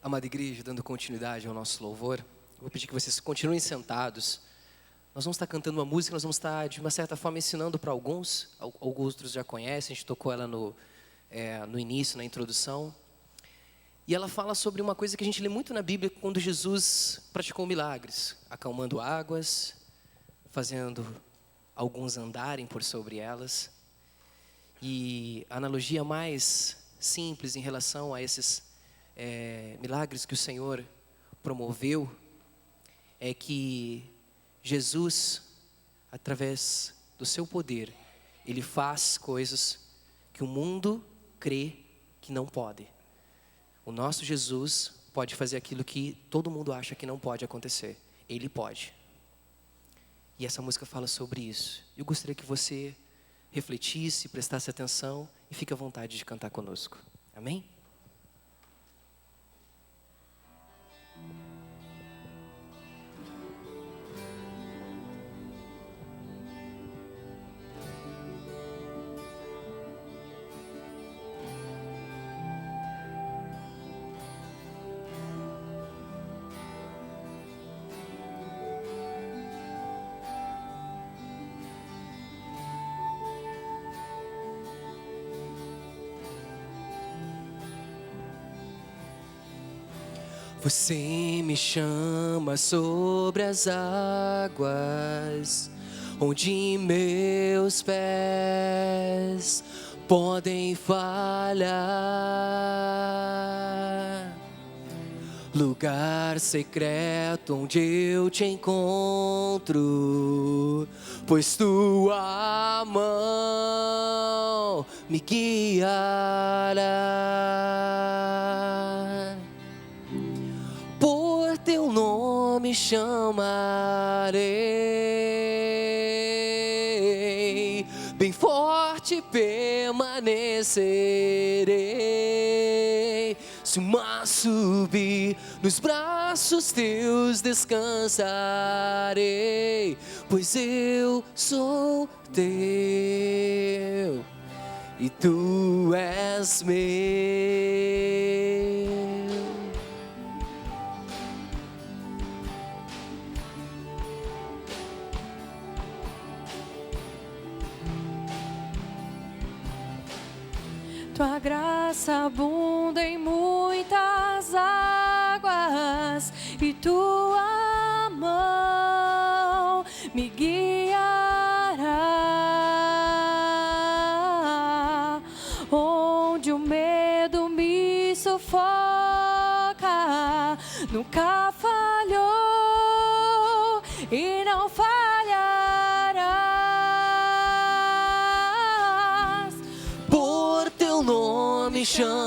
Amada igreja, dando continuidade ao nosso louvor, eu vou pedir que vocês continuem sentados. Nós vamos estar cantando uma música, nós vamos estar, de uma certa forma, ensinando para alguns outros já conhecem, a gente tocou ela no início, na introdução. E ela fala sobre uma coisa que a gente lê muito na Bíblia, quando Jesus praticou milagres, acalmando águas, fazendo alguns andarem por sobre elas. E a analogia mais simples em relação a esses milagres que o Senhor promoveu é que Jesus, através do seu poder, Ele faz coisas que o mundo crê que não pode. O nosso Jesus pode fazer aquilo que todo mundo acha que não pode acontecer. Ele pode. E essa música fala sobre isso. Eu gostaria que você refletisse, prestasse atenção e fique à vontade de cantar conosco. Amém? Você me chama sobre as águas, onde meus pés podem falhar. Lugar secreto onde eu te encontro, pois tua mão me guiará. Por teu nome chamarei, bem forte permanecerei. Se o mar subir, nos braços teus descansarei, pois eu sou teu e tu és meu. Tua graça abunda em muitas águas e tua mão me guiará. Onde o medo me sufoca, nunca falhou e não falharás. Por teu nome chamarei,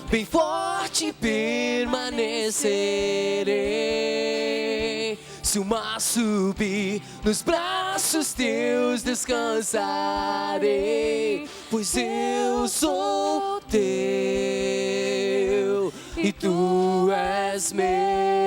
bem forte permanecerei. Se o mar subir, nos braços teus descansarei, pois eu sou teu e tu és meu.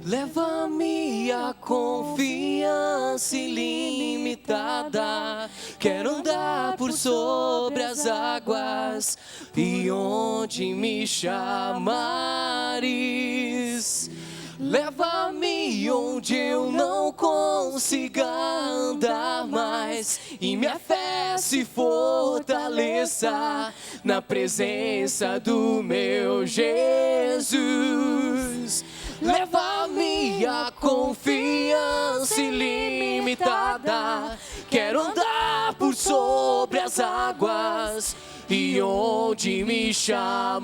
Leva-me a confiança ilimitada. Quero andar por sobre as águas e onde me chamares. Leva-me onde eu não consiga andar mais e minha fé se fortaleça na presença do meu Jesus. leva minha confiança ilimitada. Quero andar por sobre as águas, e onde me chamares,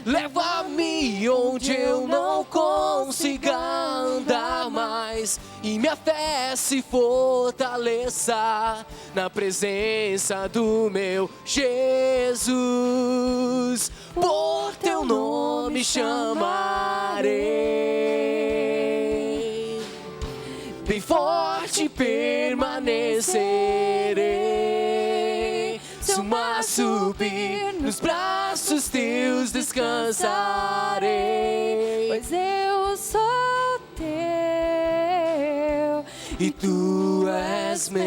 leva-me onde eu não consiga andar mais, e minha fé se fortaleça na presença do meu Jesus. Por teu nome chamarei, bem forte permanecerei. Se o mar subir, nos braços teus descansarei. Pois eu sou teu E tu és meu.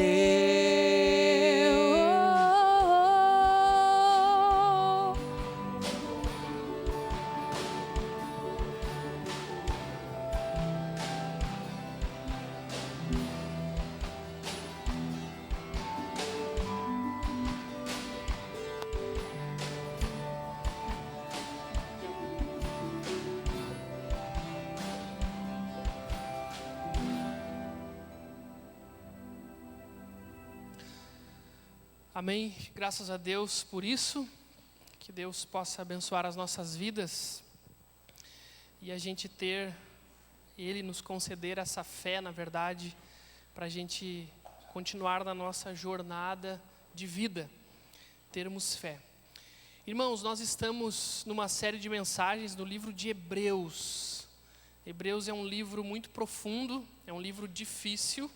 Amém. Graças a Deus por isso. Que Deus possa abençoar as nossas vidas e a gente ter, Ele nos conceder essa fé, na verdade, para a gente continuar na nossa jornada de vida, termos fé. Irmãos, nós estamos numa série de mensagens no livro de Hebreus. Hebreus é um livro muito profundo, é um livro difícil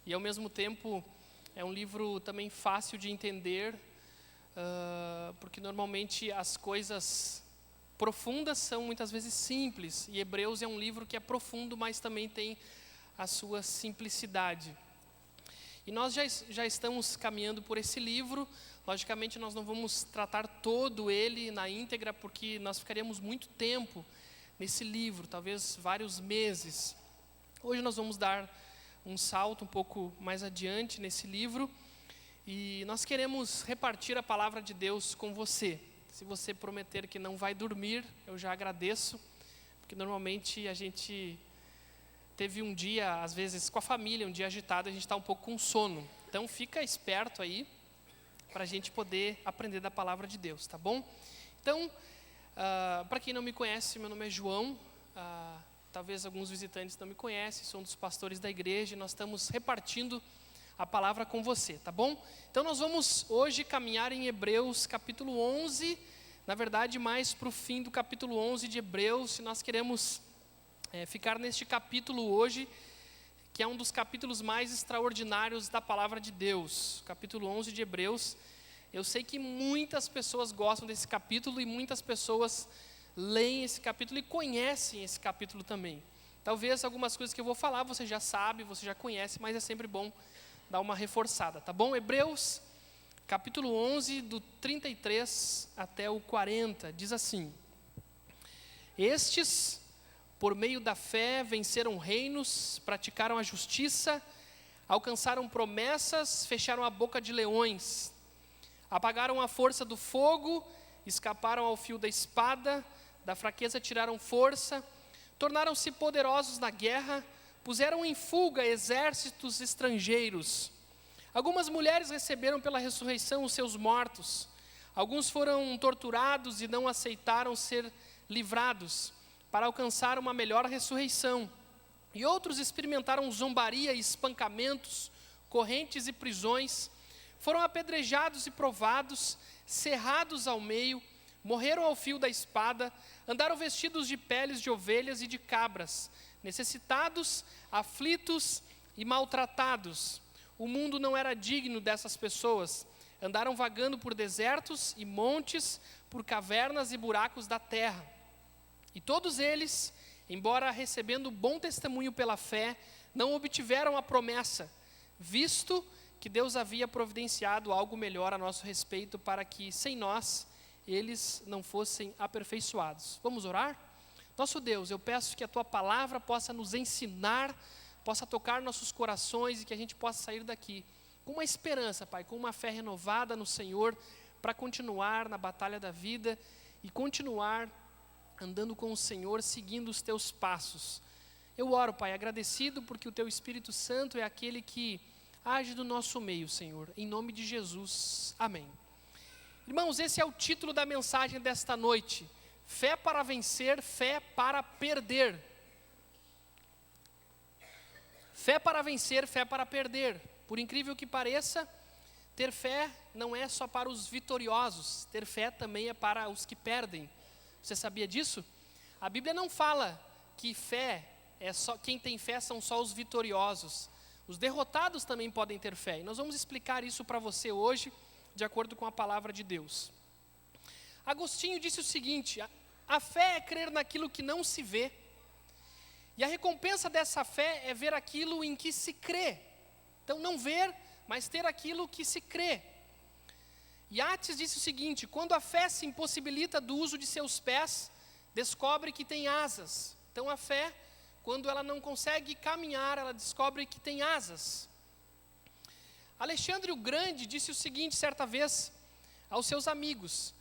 e ao mesmo tempo é um livro também fácil de entender, porque normalmente as coisas profundas são muitas vezes simples. E Hebreus é um livro que é profundo, mas também tem a sua simplicidade. E nós já estamos caminhando por esse livro. Logicamente nós não vamos tratar todo ele na íntegra, porque nós ficaríamos muito tempo nesse livro, talvez vários meses. Hoje nós vamos dar um salto um pouco mais adiante nesse livro, e nós queremos repartir a palavra de Deus com você. Se você prometer que não vai dormir, eu já agradeço, porque normalmente a gente teve um dia, às vezes com a família, um dia agitado, a gente está um pouco com sono. Então fica esperto aí, para a gente poder aprender da palavra de Deus, tá bom? Então, para quem não me conhece, meu nome é João. Talvez alguns visitantes não me conhecem, sou um dos pastores da igreja e nós estamos repartindo a palavra com você, tá bom? Então nós vamos hoje caminhar em Hebreus capítulo 11, na verdade mais para o fim do capítulo 11 de Hebreus, e nós queremos ficar neste capítulo hoje, que é um dos capítulos mais extraordinários da palavra de Deus, capítulo 11 de Hebreus. Eu sei que muitas pessoas gostam desse capítulo e muitas pessoas leem esse capítulo e conhecem esse capítulo também. Talvez algumas coisas que eu vou falar você já sabe, você já conhece, mas é sempre bom dar uma reforçada, tá bom? Hebreus, capítulo 11, do 33 até o 40, diz assim: Estes, por meio da fé, venceram reinos, praticaram a justiça, alcançaram promessas, fecharam a boca de leões, apagaram a força do fogo, escaparam ao fio da espada, da fraqueza tiraram força, tornaram-se poderosos na guerra, puseram em fuga exércitos estrangeiros. Algumas mulheres receberam pela ressurreição os seus mortos. Alguns foram torturados e não aceitaram ser livrados para alcançar uma melhor ressurreição. E outros experimentaram zombaria e espancamentos, correntes e prisões. Foram apedrejados e provados, cerrados ao meio, morreram ao fio da espada, andaram vestidos de peles de ovelhas e de cabras, necessitados, aflitos e maltratados. O mundo não era digno dessas pessoas. Andaram vagando por desertos e montes, por cavernas e buracos da terra. E todos eles, embora recebendo bom testemunho pela fé, não obtiveram a promessa, visto que Deus havia providenciado algo melhor a nosso respeito, para que, sem nós, eles não fossem aperfeiçoados. Vamos orar? Nosso Deus, eu peço que a Tua palavra possa nos ensinar, possa tocar nossos corações e que a gente possa sair daqui com uma esperança, Pai, com uma fé renovada no Senhor, para continuar na batalha da vida e continuar andando com o Senhor, seguindo os teus passos. Eu oro, Pai, agradecido porque o teu Espírito Santo é aquele que age do nosso meio, Senhor. Em nome de Jesus. Amém. Irmãos, esse é o título da mensagem desta noite. Fé para vencer, fé para perder. Fé para vencer, fé para perder. Por incrível que pareça, ter fé não é só para os vitoriosos. Ter fé também é para os que perdem. Você sabia disso? A Bíblia não fala que fé é só, quem tem fé são só os vitoriosos. Os derrotados também podem ter fé. E nós vamos explicar isso para você hoje, de acordo com a palavra de Deus. Agostinho disse o seguinte: a fé é crer naquilo que não se vê, e a recompensa dessa fé é ver aquilo em que se crê. Então, não ver, mas ter aquilo que se crê. Yates disse o seguinte: quando a fé se impossibilita do uso de seus pés, descobre que tem asas. Então, a fé, quando ela não consegue caminhar, ela descobre que tem asas. Alexandre o Grande disse o seguinte certa vez aos seus amigos: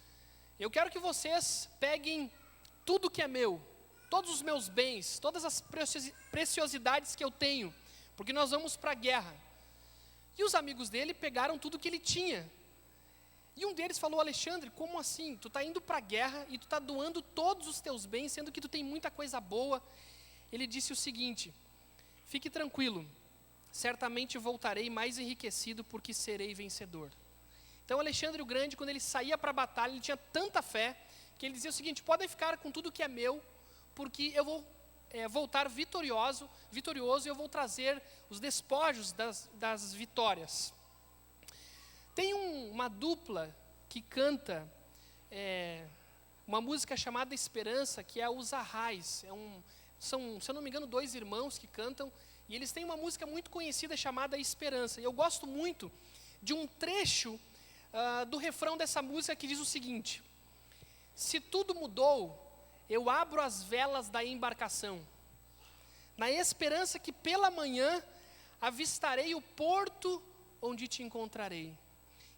eu quero que vocês peguem tudo que é meu, todos os meus bens, todas as preciosidades que eu tenho, porque nós vamos para a guerra. E os amigos dele pegaram tudo que ele tinha. E um deles falou: Alexandre, como assim? Tu está indo para a guerra e tu está doando todos os teus bens, sendo que tu tem muita coisa boa. Ele disse o seguinte: fique tranquilo, certamente voltarei mais enriquecido porque serei vencedor. Então Alexandre o Grande, quando ele saía para a batalha, ele tinha tanta fé, que ele dizia o seguinte: podem ficar com tudo que é meu, porque eu vou voltar vitorioso e eu vou trazer os despojos das vitórias. Tem uma dupla que canta uma música chamada Esperança, que é os Arrais. São, se eu não me engano, 2 irmãos que cantam, e eles têm uma música muito conhecida chamada Esperança. E eu gosto muito de um trecho do refrão dessa música que diz o seguinte: se tudo mudou, eu abro as velas da embarcação, na esperança que pela manhã avistarei o porto onde te encontrarei.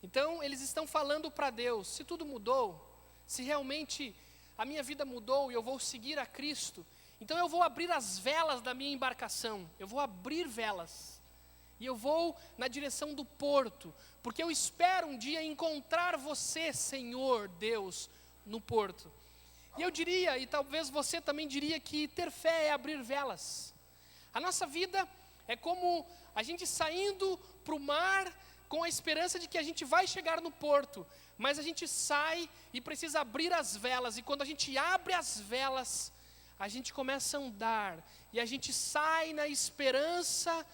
Então, eles estão falando para Deus: se tudo mudou, se realmente a minha vida mudou e eu vou seguir a Cristo, então eu vou abrir as velas da minha embarcação, eu vou abrir velas, e eu vou na direção do porto, porque eu espero um dia encontrar você, Senhor Deus, no porto. E eu diria, e talvez você também diria, que ter fé é abrir velas. A nossa vida é como a gente saindo para o mar com a esperança de que a gente vai chegar no porto, mas a gente sai e precisa abrir as velas, e quando a gente abre as velas, a gente começa a andar, e a gente sai na esperança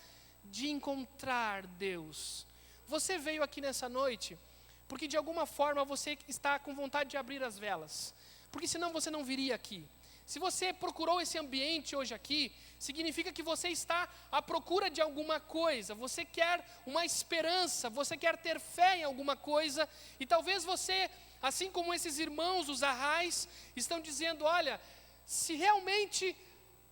de encontrar Deus. Você veio aqui nessa noite porque de alguma forma você está com vontade de abrir as velas, porque senão você não viria aqui. Se você procurou esse ambiente hoje aqui, significa que você está à procura de alguma coisa, você quer uma esperança, você quer ter fé em alguma coisa, e talvez você, assim como esses irmãos, os Arrais, estão dizendo: olha, se realmente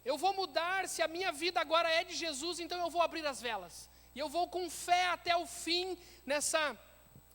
eu vou mudar, se a minha vida agora é de Jesus, então eu vou abrir as velas, e eu vou com fé até o fim nessa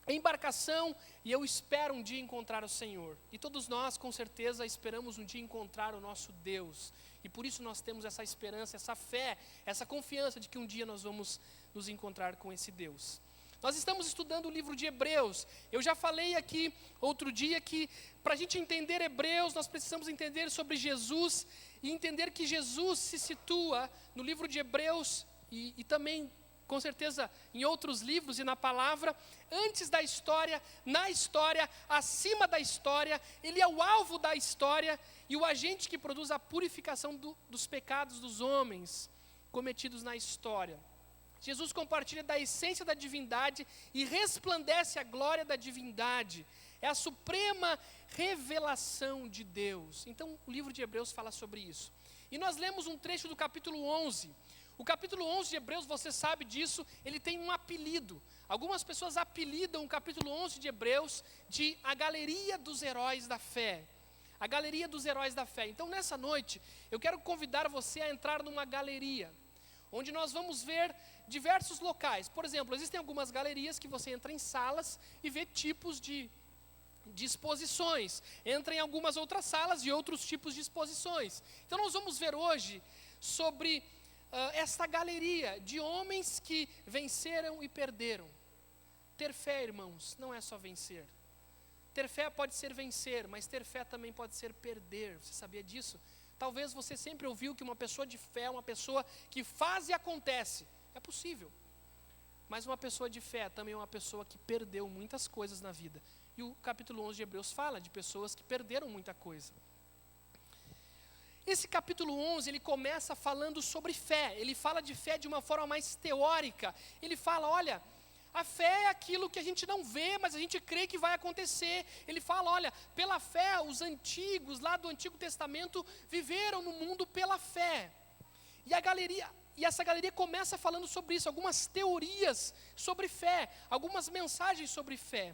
embarcação, e eu espero um dia encontrar o Senhor. E todos nós, com certeza, esperamos um dia encontrar o nosso Deus, e por isso nós temos essa esperança, essa fé, essa confiança de que um dia nós vamos nos encontrar com esse Deus. Nós estamos estudando o livro de Hebreus. Eu já falei aqui outro dia que para a gente entender Hebreus, nós precisamos entender sobre Jesus e entender que Jesus se situa no livro de Hebreus e também, com certeza, em outros livros e na palavra, antes da história, na história, acima da história. Ele é o alvo da história e o agente que produz a purificação dos pecados dos homens cometidos na história. Jesus compartilha da essência da divindade e resplandece a glória da divindade. É a suprema revelação de Deus. Então, o livro de Hebreus fala sobre isso. E nós lemos um trecho do capítulo 11. O capítulo 11 de Hebreus, você sabe disso, ele tem um apelido. Algumas pessoas apelidam o capítulo 11 de Hebreus de a galeria dos heróis da fé. A galeria dos heróis da fé. Então, nessa noite, eu quero convidar você a entrar numa galeria, onde nós vamos ver diversos locais. Por exemplo, existem algumas galerias que você entra em salas e vê tipos de disposições. Entra em algumas outras salas e outros tipos de exposições. Então nós vamos ver hoje sobre esta galeria de homens que venceram e perderam. Ter fé, irmãos, não é só vencer. Ter fé pode ser vencer, mas ter fé também pode ser perder. Você sabia disso? Talvez você sempre ouviu que uma pessoa de fé é uma pessoa que faz e acontece. É possível. Mas uma pessoa de fé também é uma pessoa que perdeu muitas coisas na vida. E o capítulo 11 de Hebreus fala de pessoas que perderam muita coisa. Esse capítulo 11, ele começa falando sobre fé. Ele fala de fé de uma forma mais teórica. Ele fala, olha, a fé é aquilo que a gente não vê, mas a gente crê que vai acontecer. Ele fala, olha, pela fé, os antigos, lá do Antigo Testamento, viveram no mundo pela fé. E essa galeria começa falando sobre isso, algumas teorias sobre fé, algumas mensagens sobre fé.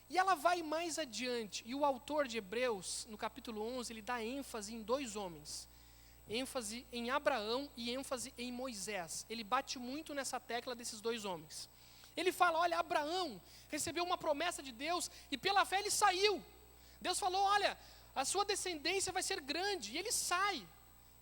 E ela vai mais adiante, e o autor de Hebreus, no capítulo 11, ele dá ênfase em dois homens. ênfase em Abraão e ênfase em Moisés. Ele bate muito nessa tecla desses dois homens. Ele fala, olha, Abraão recebeu uma promessa de Deus e pela fé ele saiu. Deus falou, olha, a sua descendência vai ser grande, e ele sai.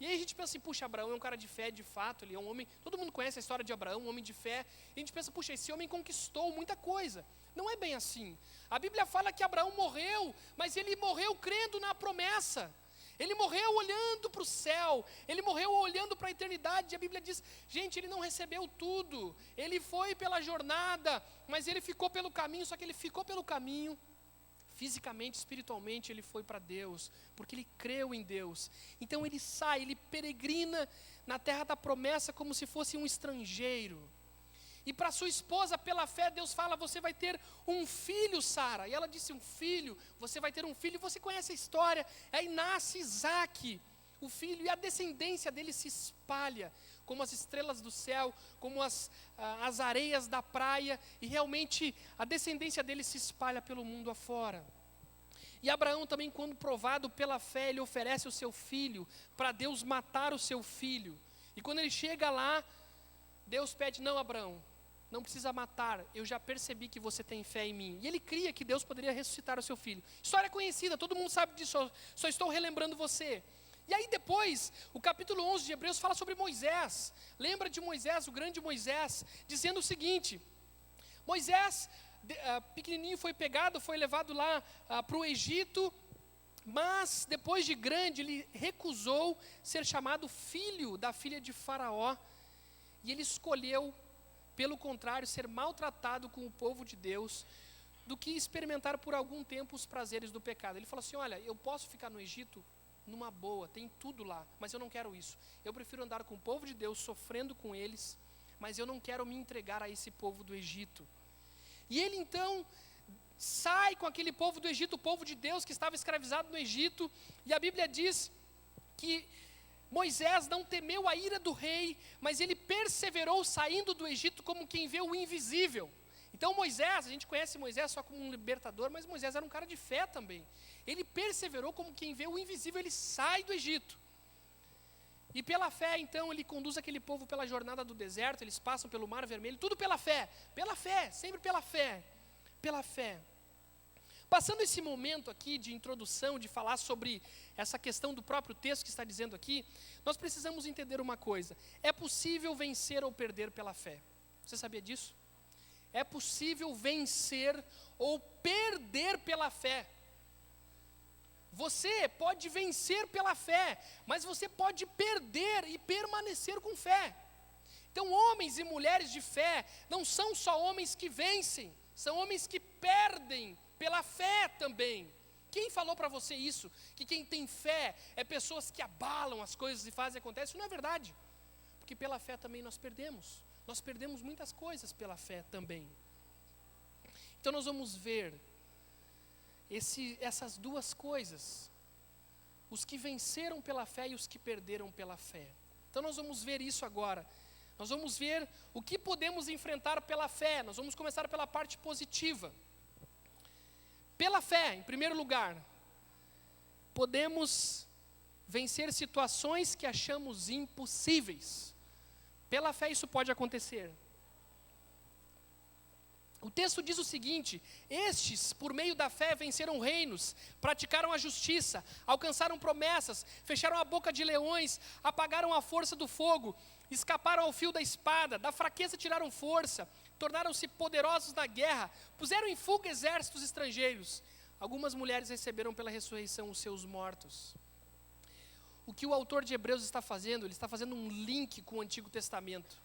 E aí a gente pensa assim, puxa, Abraão é um cara de fé, de fato, ele é um homem, todo mundo conhece a história de Abraão, um homem de fé, e a gente pensa, puxa, esse homem conquistou muita coisa. Não é bem assim. A Bíblia fala que Abraão morreu, mas ele morreu crendo na promessa. Ele morreu olhando para o céu, ele morreu olhando para a eternidade, e a Bíblia diz, gente, ele não recebeu tudo, ele foi pela jornada, mas ele ficou pelo caminho, só que ele ficou pelo caminho, fisicamente, espiritualmente, ele foi para Deus, porque ele creu em Deus. Então ele sai, ele peregrina na terra da promessa como se fosse um estrangeiro. E para sua esposa, pela fé, Deus fala, você vai ter um filho, Sara. E ela disse, um filho, você vai ter um filho. E você conhece a história. Aí nasce Isaac, o filho, e a descendência dele se espalha, como as estrelas do céu, como as areias da praia. E realmente a descendência dele se espalha pelo mundo afora. E Abraão também, quando provado pela fé, ele oferece o seu filho para Deus matar o seu filho. E quando ele chega lá, Deus pede, não, Abraão, não precisa matar, eu já percebi que você tem fé em mim. E ele cria que Deus poderia ressuscitar o seu filho. História conhecida, todo mundo sabe disso, só estou relembrando você. E aí depois, o capítulo 11 de Hebreus fala sobre Moisés. Lembra de Moisés, o grande Moisés, dizendo o seguinte, Moisés, pequenininho, foi pegado, foi levado lá para o Egito, mas depois de grande, ele recusou ser chamado filho da filha de Faraó, e ele escolheu, pelo contrário, ser maltratado com o povo de Deus, do que experimentar por algum tempo os prazeres do pecado. Ele falou assim, olha, eu posso ficar no Egito numa boa, tem tudo lá, mas eu não quero isso. Eu prefiro andar com o povo de Deus, sofrendo com eles, mas eu não quero me entregar a esse povo do Egito. E ele então sai com aquele povo do Egito, o povo de Deus que estava escravizado no Egito, e a Bíblia diz que Moisés não temeu a ira do rei, mas ele perseverou saindo do Egito como quem vê o invisível. Então Moisés, a gente conhece Moisés só como um libertador, mas Moisés era um cara de fé também. Ele perseverou como quem vê o invisível, ele sai do Egito. E pela fé, então, ele conduz aquele povo pela jornada do deserto, eles passam pelo Mar Vermelho, tudo pela fé, sempre pela fé, pela fé. Passando esse momento aqui de introdução, de falar sobre essa questão do próprio texto que está dizendo aqui, nós precisamos entender uma coisa. É possível vencer ou perder pela fé. Você sabia disso? É possível vencer ou perder pela fé. Você pode vencer pela fé, mas você pode perder e permanecer com fé. Então, homens e mulheres de fé não são só homens que vencem, são homens que perdem pela fé também. Quem falou para você isso? Que quem tem fé é pessoas que abalam as coisas e fazem acontecer? Isso não é verdade. Porque pela fé também nós perdemos. Nós perdemos muitas coisas pela fé também. Então nós vamos ver essas duas coisas. Os que venceram pela fé e os que perderam pela fé. Então nós vamos ver isso agora. Nós vamos ver o que podemos enfrentar pela fé. Nós vamos começar pela parte positiva. Pela fé, em primeiro lugar, podemos vencer situações que achamos impossíveis. Pela fé isso pode acontecer. O texto diz o seguinte: estes, por meio da fé, venceram reinos, praticaram a justiça, alcançaram promessas, fecharam a boca de leões, apagaram a força do fogo, escaparam ao fio da espada, da fraqueza tiraram força, tornaram-se poderosos na guerra, puseram em fuga exércitos estrangeiros. Algumas mulheres receberam pela ressurreição os seus mortos. O que o autor de Hebreus está fazendo? Ele está fazendo um link com o Antigo Testamento.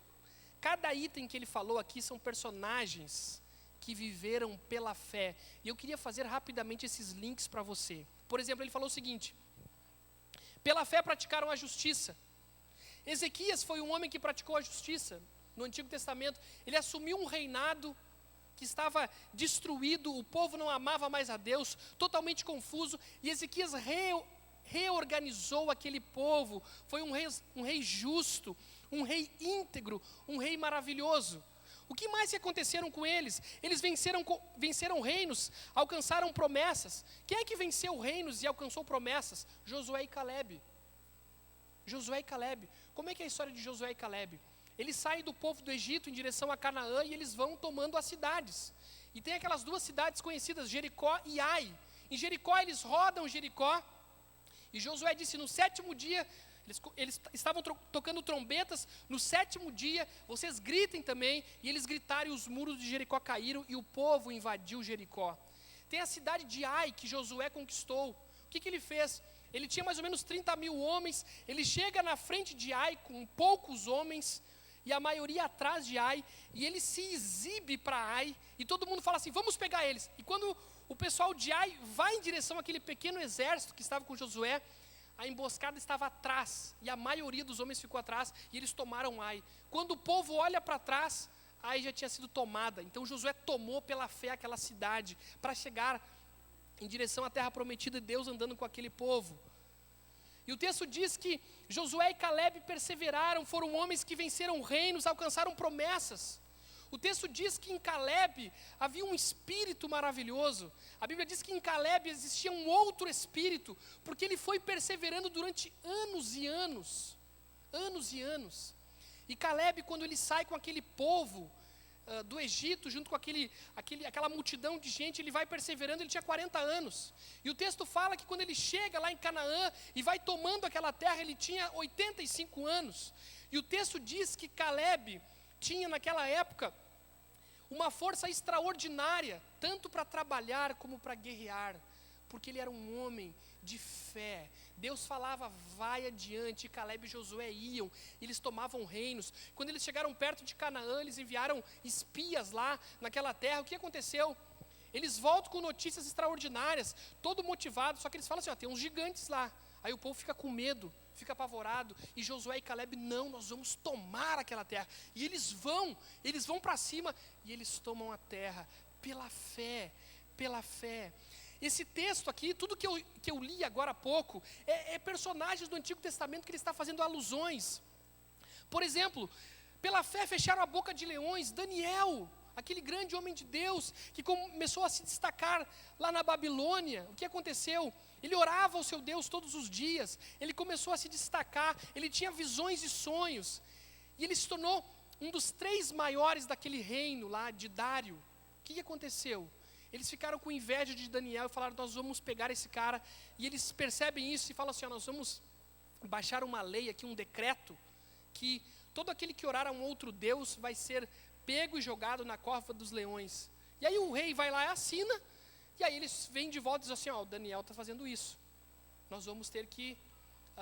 Cada item que ele falou aqui são personagens que viveram pela fé. E eu queria fazer rapidamente esses links para você. Por exemplo, ele falou o seguinte: pela fé praticaram a justiça. Ezequias foi um homem que praticou a justiça no Antigo Testamento. Ele assumiu um reinado que estava destruído, o povo não amava mais a Deus, totalmente confuso, e Ezequias reorganizou aquele povo. Foi um rei justo, um rei íntegro, um rei maravilhoso. O que mais que aconteceram com eles? Eles venceram reinos, alcançaram promessas. Quem é que venceu reinos e alcançou promessas? Josué e Calebe. Josué e Calebe. Como é que é a história de Josué e Calebe? Eles saem do povo do Egito em direção a Canaã e eles vão tomando as cidades. E tem aquelas duas cidades conhecidas, Jericó e Ai. Em Jericó eles rodam Jericó. E Josué disse: no sétimo dia, eles estavam tocando trombetas, no sétimo dia, vocês gritem também. E eles gritaram e os muros de Jericó caíram e o povo invadiu Jericó. Tem a cidade de Ai, que Josué conquistou. O que ele fez? Ele tinha mais ou menos 30 mil homens, ele chega na frente de Ai com poucos homens, e a maioria atrás de Ai, e ele se exibe para Ai, e todo mundo fala assim: vamos pegar eles. E quando o pessoal de Ai vai em direção àquele pequeno exército que estava com Josué, a emboscada estava atrás, e a maioria dos homens ficou atrás, e eles tomaram Ai. Quando o povo olha para trás, Ai já tinha sido tomada. Então Josué tomou pela fé aquela cidade, para chegar em direção à terra prometida, Deus andando com aquele povo. E o texto diz que Josué e Calebe perseveraram, foram homens que venceram reinos, alcançaram promessas. O texto diz que em Calebe havia um espírito maravilhoso. A Bíblia diz que em Calebe existia um outro espírito, porque ele foi perseverando durante anos e anos. Anos e anos. E Calebe, quando ele sai com aquele povo do Egito, junto com aquela multidão de gente, ele vai perseverando. Ele tinha 40 anos. E o texto fala que quando ele chega lá em Canaã e vai tomando aquela terra, ele tinha 85 anos. E o texto diz que Calebe tinha naquela época uma força extraordinária, tanto para trabalhar como para guerrear, porque ele era um homem de fé. Deus falava: vai adiante, e Calebe e Josué iam, eles tomavam reinos. Quando eles chegaram perto de Canaã, eles enviaram espias lá naquela terra. O que aconteceu? Eles voltam com notícias extraordinárias, todo motivado, só que eles falam assim: tem uns gigantes lá. Aí o povo fica com medo, fica apavorado, e Josué e Calebe: não, nós vamos tomar aquela terra. E eles vão para cima, e eles tomam a terra, pela fé, pela fé. Esse texto aqui, tudo que eu li agora há pouco, é personagens do Antigo Testamento que ele está fazendo alusões. Por exemplo, pela fé fecharam a boca de leões. Daniel, aquele grande homem de Deus, que começou a se destacar lá na Babilônia. O que aconteceu? Ele orava ao seu Deus todos os dias, ele começou a se destacar, ele tinha visões e sonhos, e ele se tornou um dos 3 maiores daquele reino lá de Dário. O que aconteceu? Eles ficaram com inveja de Daniel e falaram: nós vamos pegar esse cara. E eles percebem isso e falam assim: nós vamos baixar uma lei aqui, um decreto, que todo aquele que orar a um outro Deus vai ser pego e jogado na cova dos leões. E aí o rei vai lá e assina, e aí eles vêm de volta e dizem assim: o Daniel está fazendo isso, nós vamos ter que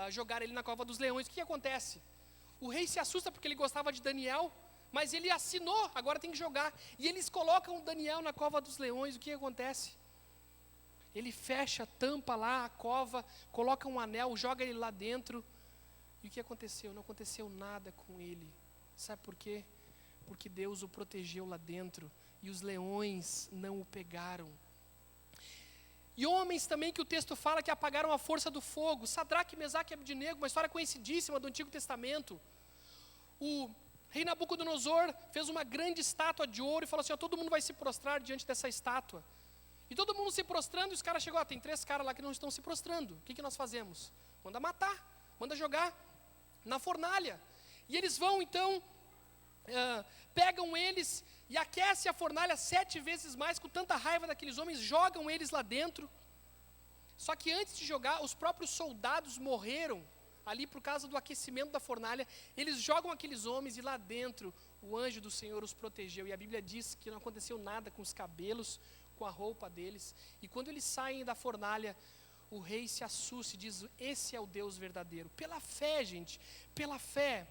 jogar ele na cova dos leões. O que acontece? O rei se assusta porque ele gostava de Daniel, mas ele assinou, agora tem que jogar. E eles colocam o Daniel na cova dos leões. O que acontece? Ele fecha, tampa lá a cova, coloca um anel, joga ele lá dentro. E o que aconteceu? Não aconteceu nada com ele. Sabe por quê? Porque Deus o protegeu lá dentro, e os leões não o pegaram. E homens também que o texto fala que apagaram a força do fogo. Sadraque, Mesaque e Abdenego, uma história conhecidíssima do Antigo Testamento. O rei Nabucodonosor fez uma grande estátua de ouro e falou assim: todo mundo vai se prostrar diante dessa estátua. E todo mundo se prostrando, e os caras chegou: tem 3 caras lá que não estão se prostrando. O que nós fazemos? Manda matar, manda jogar na fornalha. E eles vão então pegam eles e aquecem a fornalha 7 vezes mais, com tanta raiva daqueles homens, jogam eles lá dentro. Só que antes de jogar, os próprios soldados morreram ali por causa do aquecimento da fornalha. Eles jogam aqueles homens e lá dentro o anjo do Senhor os protegeu. E a Bíblia diz que não aconteceu nada com os cabelos, com a roupa deles. E quando eles saem da fornalha, o rei se assusta e diz: esse é o Deus verdadeiro. Pela fé, gente, pela fé.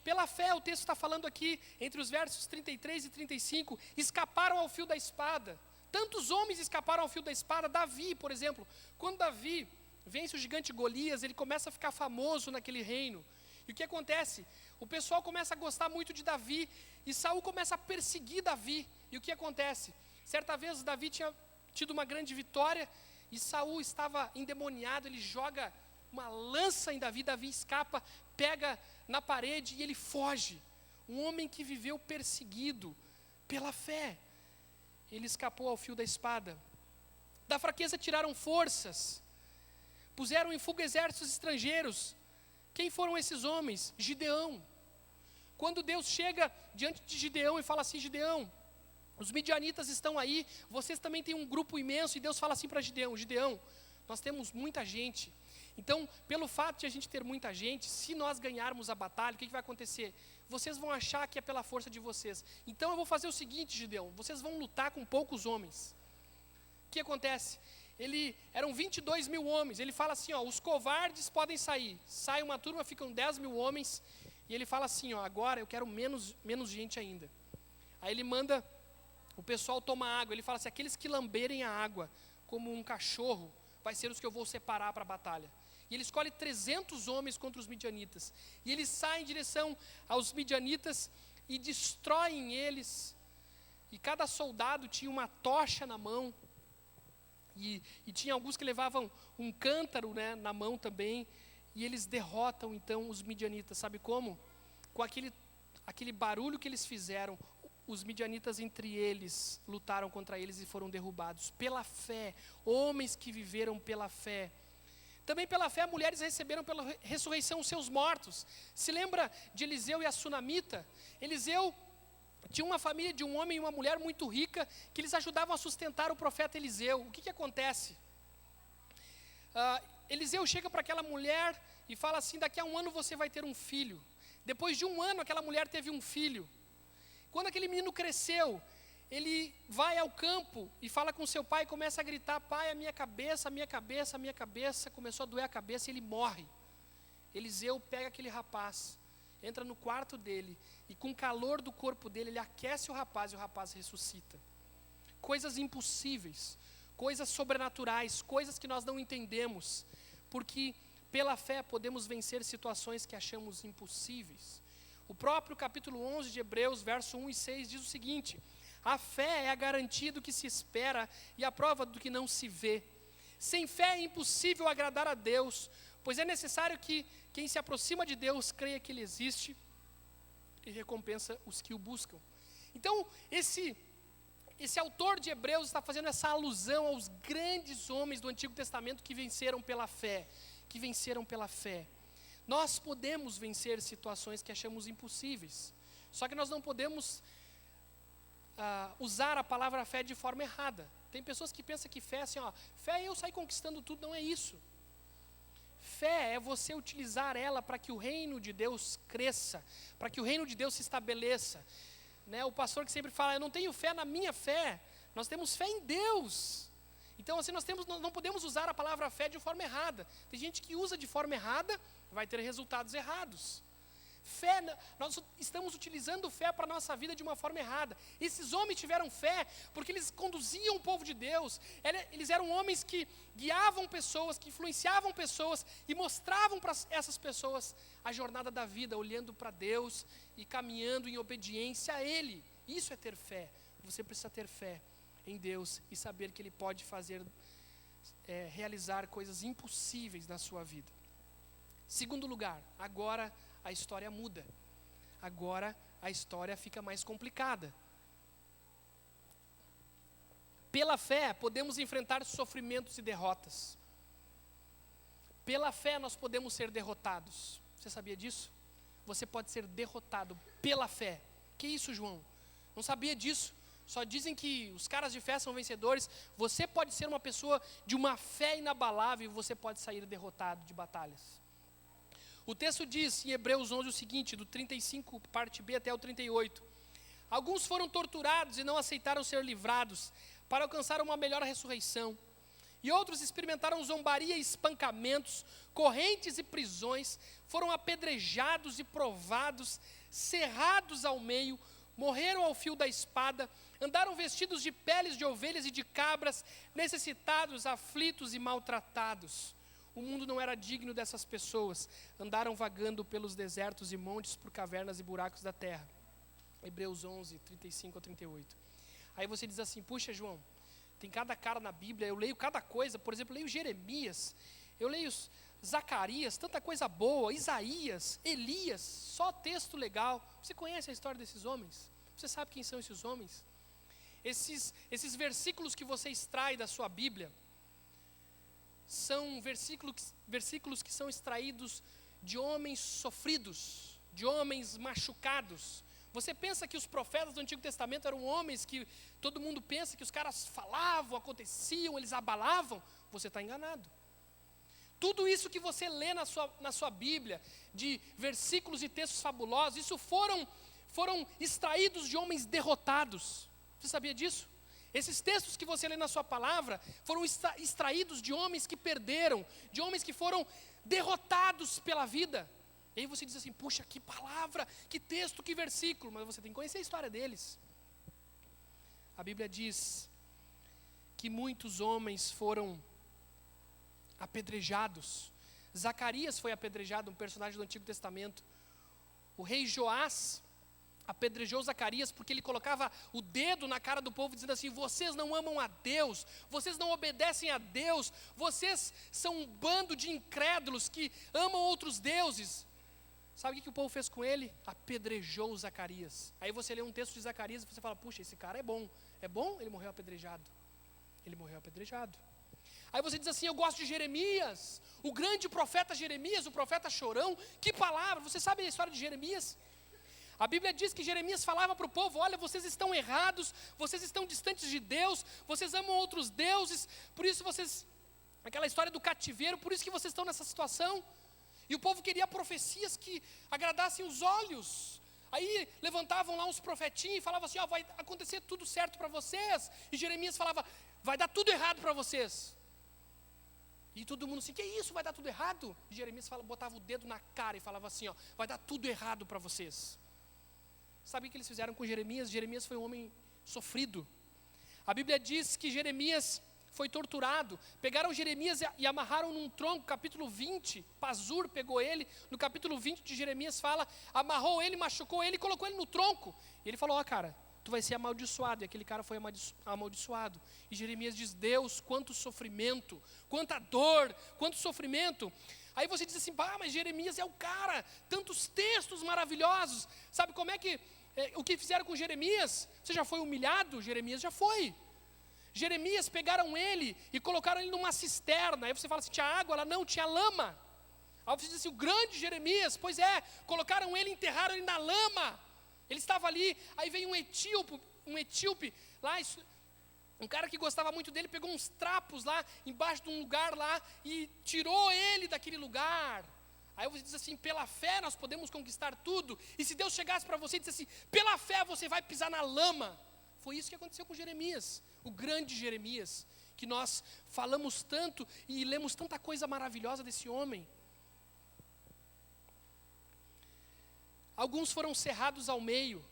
Pela fé, o texto está falando aqui, entre os versos 33 e 35, escaparam ao fio da espada. Tantos homens escaparam ao fio da espada. Davi, por exemplo, quando Davi vence o gigante Golias, ele começa a ficar famoso naquele reino. E o que acontece? O pessoal começa a gostar muito de Davi, e Saul começa a perseguir Davi. E o que acontece? Certa vez Davi tinha tido uma grande vitória, e Saul estava endemoniado, ele joga uma lança em Davi, Davi escapa, pega na parede e ele foge. Um homem que viveu perseguido pela fé. Ele escapou ao fio da espada. Da fraqueza tiraram forças. Puseram em fuga exércitos estrangeiros. Quem foram esses homens? Gideão. Quando Deus chega diante de Gideão e fala assim: Gideão, os midianitas estão aí, vocês também têm um grupo imenso. E Deus fala assim para Gideão: Gideão, nós temos muita gente. Então, pelo fato de a gente ter muita gente, se nós ganharmos a batalha, o que vai acontecer? Vocês vão achar que é pela força de vocês. Então eu vou fazer o seguinte, Gideão, vocês vão lutar com poucos homens. O que acontece? Eram 22 mil homens. Ele fala assim, os covardes podem sair. Sai uma turma, ficam 10 mil homens. E ele fala assim, agora eu quero menos gente ainda. Aí ele manda o pessoal tomar água. Ele fala assim, aqueles que lamberem a água como um cachorro, vai ser os que eu vou separar para a batalha. E ele escolhe 300 homens contra os midianitas. E eles saem em direção aos midianitas e destroem eles. E cada soldado tinha uma tocha na mão. E tinha alguns que levavam um cântaro, na mão também. E eles derrotam então os midianitas. Sabe como? Com aquele barulho que eles fizeram, os midianitas entre eles lutaram contra eles e foram derrubados. Pela fé, homens que viveram pela fé. Também pela fé, mulheres receberam pela ressurreição os seus mortos. Se lembra de Eliseu e a sunamita? Eliseu tinha uma família de um homem e uma mulher muito rica, que eles ajudavam a sustentar o profeta Eliseu. O que acontece? Eliseu chega para aquela mulher e fala assim, daqui a 1 ano você vai ter um filho. Depois de 1 ano, aquela mulher teve um filho. Quando aquele menino cresceu, ele vai ao campo e fala com seu pai e começa a gritar, pai, a minha cabeça, a minha cabeça, a minha cabeça. Começou a doer a cabeça e ele morre. Eliseu pega aquele rapaz, entra no quarto dele e com o calor do corpo dele, ele aquece o rapaz e o rapaz ressuscita. Coisas impossíveis, coisas sobrenaturais, coisas que nós não entendemos, porque pela fé podemos vencer situações que achamos impossíveis. O próprio capítulo 11 de Hebreus, verso 1 e 6 diz o seguinte: a fé é a garantia do que se espera e a prova do que não se vê. Sem fé é impossível agradar a Deus, pois é necessário que quem se aproxima de Deus creia que Ele existe e recompensa os que o buscam. Então, esse autor de Hebreus está fazendo essa alusão aos grandes homens do Antigo Testamento que venceram pela fé, Nós podemos vencer situações que achamos impossíveis, só que nós não podemos usar a palavra fé de forma errada. Tem pessoas que pensam que fé é assim, fé é eu sair conquistando tudo. Não é isso. Fé é você utilizar ela para que o reino de Deus cresça, para que o reino de Deus se estabeleça. O pastor que sempre fala, eu não tenho fé na minha fé. Nós temos fé em Deus. Então assim, nós não podemos usar a palavra fé de forma errada. Tem gente que usa de forma errada, vai ter resultados errados. Fé, nós estamos utilizando fé para a nossa vida de uma forma errada. Esses homens tiveram fé porque eles conduziam o povo de Deus. Eles eram homens que guiavam pessoas, que influenciavam pessoas e mostravam para essas pessoas a jornada da vida, olhando para Deus e caminhando em obediência a Ele. Isso é ter fé. Você precisa ter fé em Deus e saber que Ele pode realizar coisas impossíveis na sua vida. Segundo lugar, agora a história muda. Agora a história fica mais complicada. Pela fé, podemos enfrentar sofrimentos e derrotas. Pela fé, nós podemos ser derrotados. Você sabia disso? você pode ser derrotado pela fé. Que isso, João? Não sabia disso. Só dizem que os caras de fé são vencedores. Você pode ser uma pessoa de uma fé inabalável e você pode sair derrotado de batalhas. O texto diz em Hebreus 11 o seguinte, do 35, parte B até o 38. Alguns foram torturados e não aceitaram ser livrados para alcançar uma melhor ressurreição. E outros experimentaram zombaria e espancamentos, correntes e prisões, foram apedrejados e provados, cerrados ao meio, morreram ao fio da espada, andaram vestidos de peles de ovelhas e de cabras, necessitados, aflitos e maltratados. O mundo não era digno dessas pessoas, andaram vagando pelos desertos e montes, por cavernas e buracos da terra. Hebreus 11, 35 a 38. Aí você diz assim, puxa João, tem cada cara na Bíblia, eu leio cada coisa, por exemplo, eu leio Jeremias, eu leio Zacarias, tanta coisa boa, Isaías, Elias, só texto legal. Você conhece a história desses homens? Você sabe quem são esses homens? Esses versículos que você extrai da sua Bíblia, são versículos que são extraídos de homens sofridos, de homens machucados. Você pensa que os profetas do Antigo Testamento eram homens que todo mundo pensa que os caras falavam, aconteciam, eles abalavam? Você está enganado. Tudo isso que você lê na sua Bíblia, de versículos e textos fabulosos, isso foram extraídos de homens derrotados. Você sabia disso? Esses textos que você lê na sua palavra foram extraídos de homens que perderam, de homens que foram derrotados pela vida. E aí você diz assim, puxa, que palavra, que texto, que versículo. Mas você tem que conhecer a história deles. A Bíblia diz que muitos homens foram apedrejados. Zacarias foi apedrejado, um personagem do Antigo Testamento. O rei Joás apedrejou Zacarias porque ele colocava o dedo na cara do povo dizendo assim, vocês não amam a Deus, vocês não obedecem a Deus, vocês são um bando de incrédulos que amam outros deuses. Sabe o que o povo fez com ele? Apedrejou Zacarias. Aí você lê um texto de Zacarias e você fala, puxa, esse cara é bom. É bom? Ele morreu apedrejado. Ele morreu apedrejado. Aí você diz assim, eu gosto de Jeremias, o grande profeta Jeremias, o profeta chorão. Que palavra, você sabe a história de Jeremias? A Bíblia diz que Jeremias falava para o povo, olha, vocês estão errados, vocês estão distantes de Deus, vocês amam outros deuses, por isso vocês, aquela história do cativeiro, por isso que vocês estão nessa situação. E o povo queria profecias que agradassem os olhos. Aí levantavam lá uns profetinhos e falavam assim, vai acontecer tudo certo para vocês. E Jeremias falava, vai dar tudo errado para vocês. E todo mundo assim, que isso, vai dar tudo errado? E Jeremias botava o dedo na cara e falava assim, vai dar tudo errado para vocês. Sabe o que eles fizeram com Jeremias? Jeremias foi um homem sofrido. A Bíblia diz que Jeremias foi torturado. Pegaram Jeremias e amarraram num tronco, capítulo 20. Pazur pegou ele, no capítulo 20 de Jeremias fala, amarrou ele, machucou ele e colocou ele no tronco. E ele falou, cara, tu vai ser amaldiçoado. E aquele cara foi amaldiçoado. E Jeremias diz, Deus, quanto sofrimento, quanta dor, quanto sofrimento. Aí você diz assim, mas Jeremias é o cara, tantos textos maravilhosos. Sabe como é que, o que fizeram com Jeremias? Você já foi humilhado? Jeremias já foi. Jeremias pegaram ele e colocaram ele numa cisterna. Aí você fala assim, tinha água? Ela não, tinha lama. Aí você diz assim, o grande Jeremias, pois é, colocaram ele, enterraram ele na lama. Ele estava ali, aí veio um etíope lá, um cara que gostava muito dele, pegou uns trapos lá, embaixo de um lugar lá, e tirou ele daquele lugar. Aí você diz assim, pela fé nós podemos conquistar tudo. E se Deus chegasse para você e dissesse assim, pela fé você vai pisar na lama. Foi isso que aconteceu com Jeremias, o grande Jeremias, que nós falamos tanto e lemos tanta coisa maravilhosa desse homem. Alguns foram cerrados ao meio.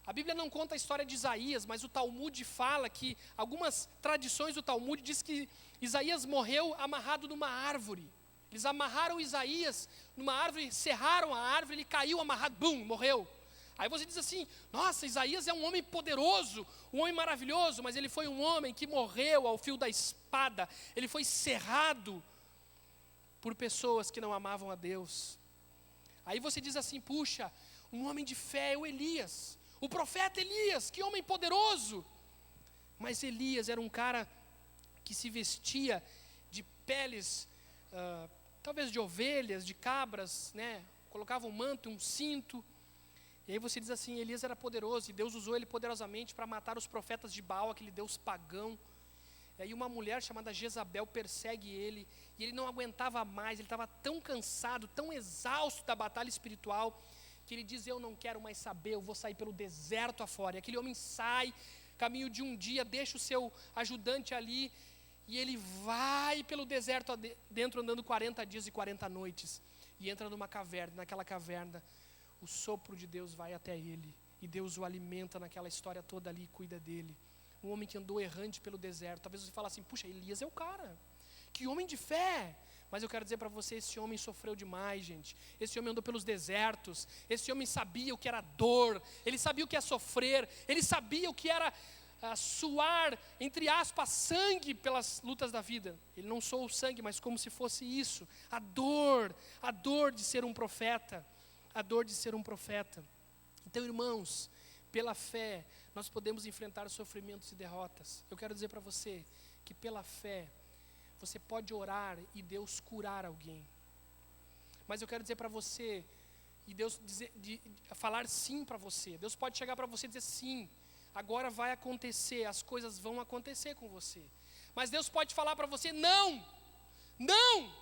A Bíblia não conta a história de Isaías, mas o Talmud fala que, algumas tradições do Talmud diz que Isaías morreu amarrado numa árvore. Eles amarraram Isaías numa árvore, cerraram a árvore, ele caiu amarrado, bum, morreu. Aí você diz assim, nossa, Isaías é um homem poderoso, um homem maravilhoso, mas ele foi um homem que morreu ao fio da espada, ele foi cerrado por pessoas que não amavam a Deus. Aí você diz assim, puxa, um homem de fé é o Elias, o profeta Elias, que homem poderoso. Mas Elias era um cara que se vestia de peles, talvez de ovelhas, de cabras, né? colocava um manto, um cinto. E aí você diz assim, Elias era poderoso, e Deus usou ele poderosamente para matar os profetas de Baal, aquele deus pagão. E aí uma mulher chamada Jezabel persegue ele, e ele não aguentava mais, ele estava tão cansado, tão exausto da batalha espiritual, que ele diz, eu não quero mais saber, eu vou sair pelo deserto afora. E aquele homem sai, caminho de um dia, deixa o seu ajudante ali, e ele vai pelo deserto dentro, andando 40 dias e 40 noites, e entra numa caverna. Naquela caverna, o sopro de Deus vai até ele, e Deus o alimenta naquela história toda ali, e cuida dele. Um homem que andou errante pelo deserto. Talvez você fale assim, puxa, Elias é o cara, que homem de fé. Mas eu quero dizer para você, esse homem sofreu demais, gente. Esse homem andou pelos desertos, esse homem sabia o que era dor, ele sabia o que é sofrer, ele sabia o que era suar, entre aspas, sangue pelas lutas da vida. Ele não soou o sangue, mas como se fosse isso, a dor de ser um profeta, a dor de ser um profeta. Então, irmãos, pela fé, nós podemos enfrentar sofrimentos e derrotas. Eu quero dizer para você que pela fé, você pode orar e Deus curar alguém. Mas eu quero dizer para você, e Deus falar sim para você. Deus pode chegar para você e dizer sim, agora vai acontecer, as coisas vão acontecer com você. Mas Deus pode falar para você, não, não,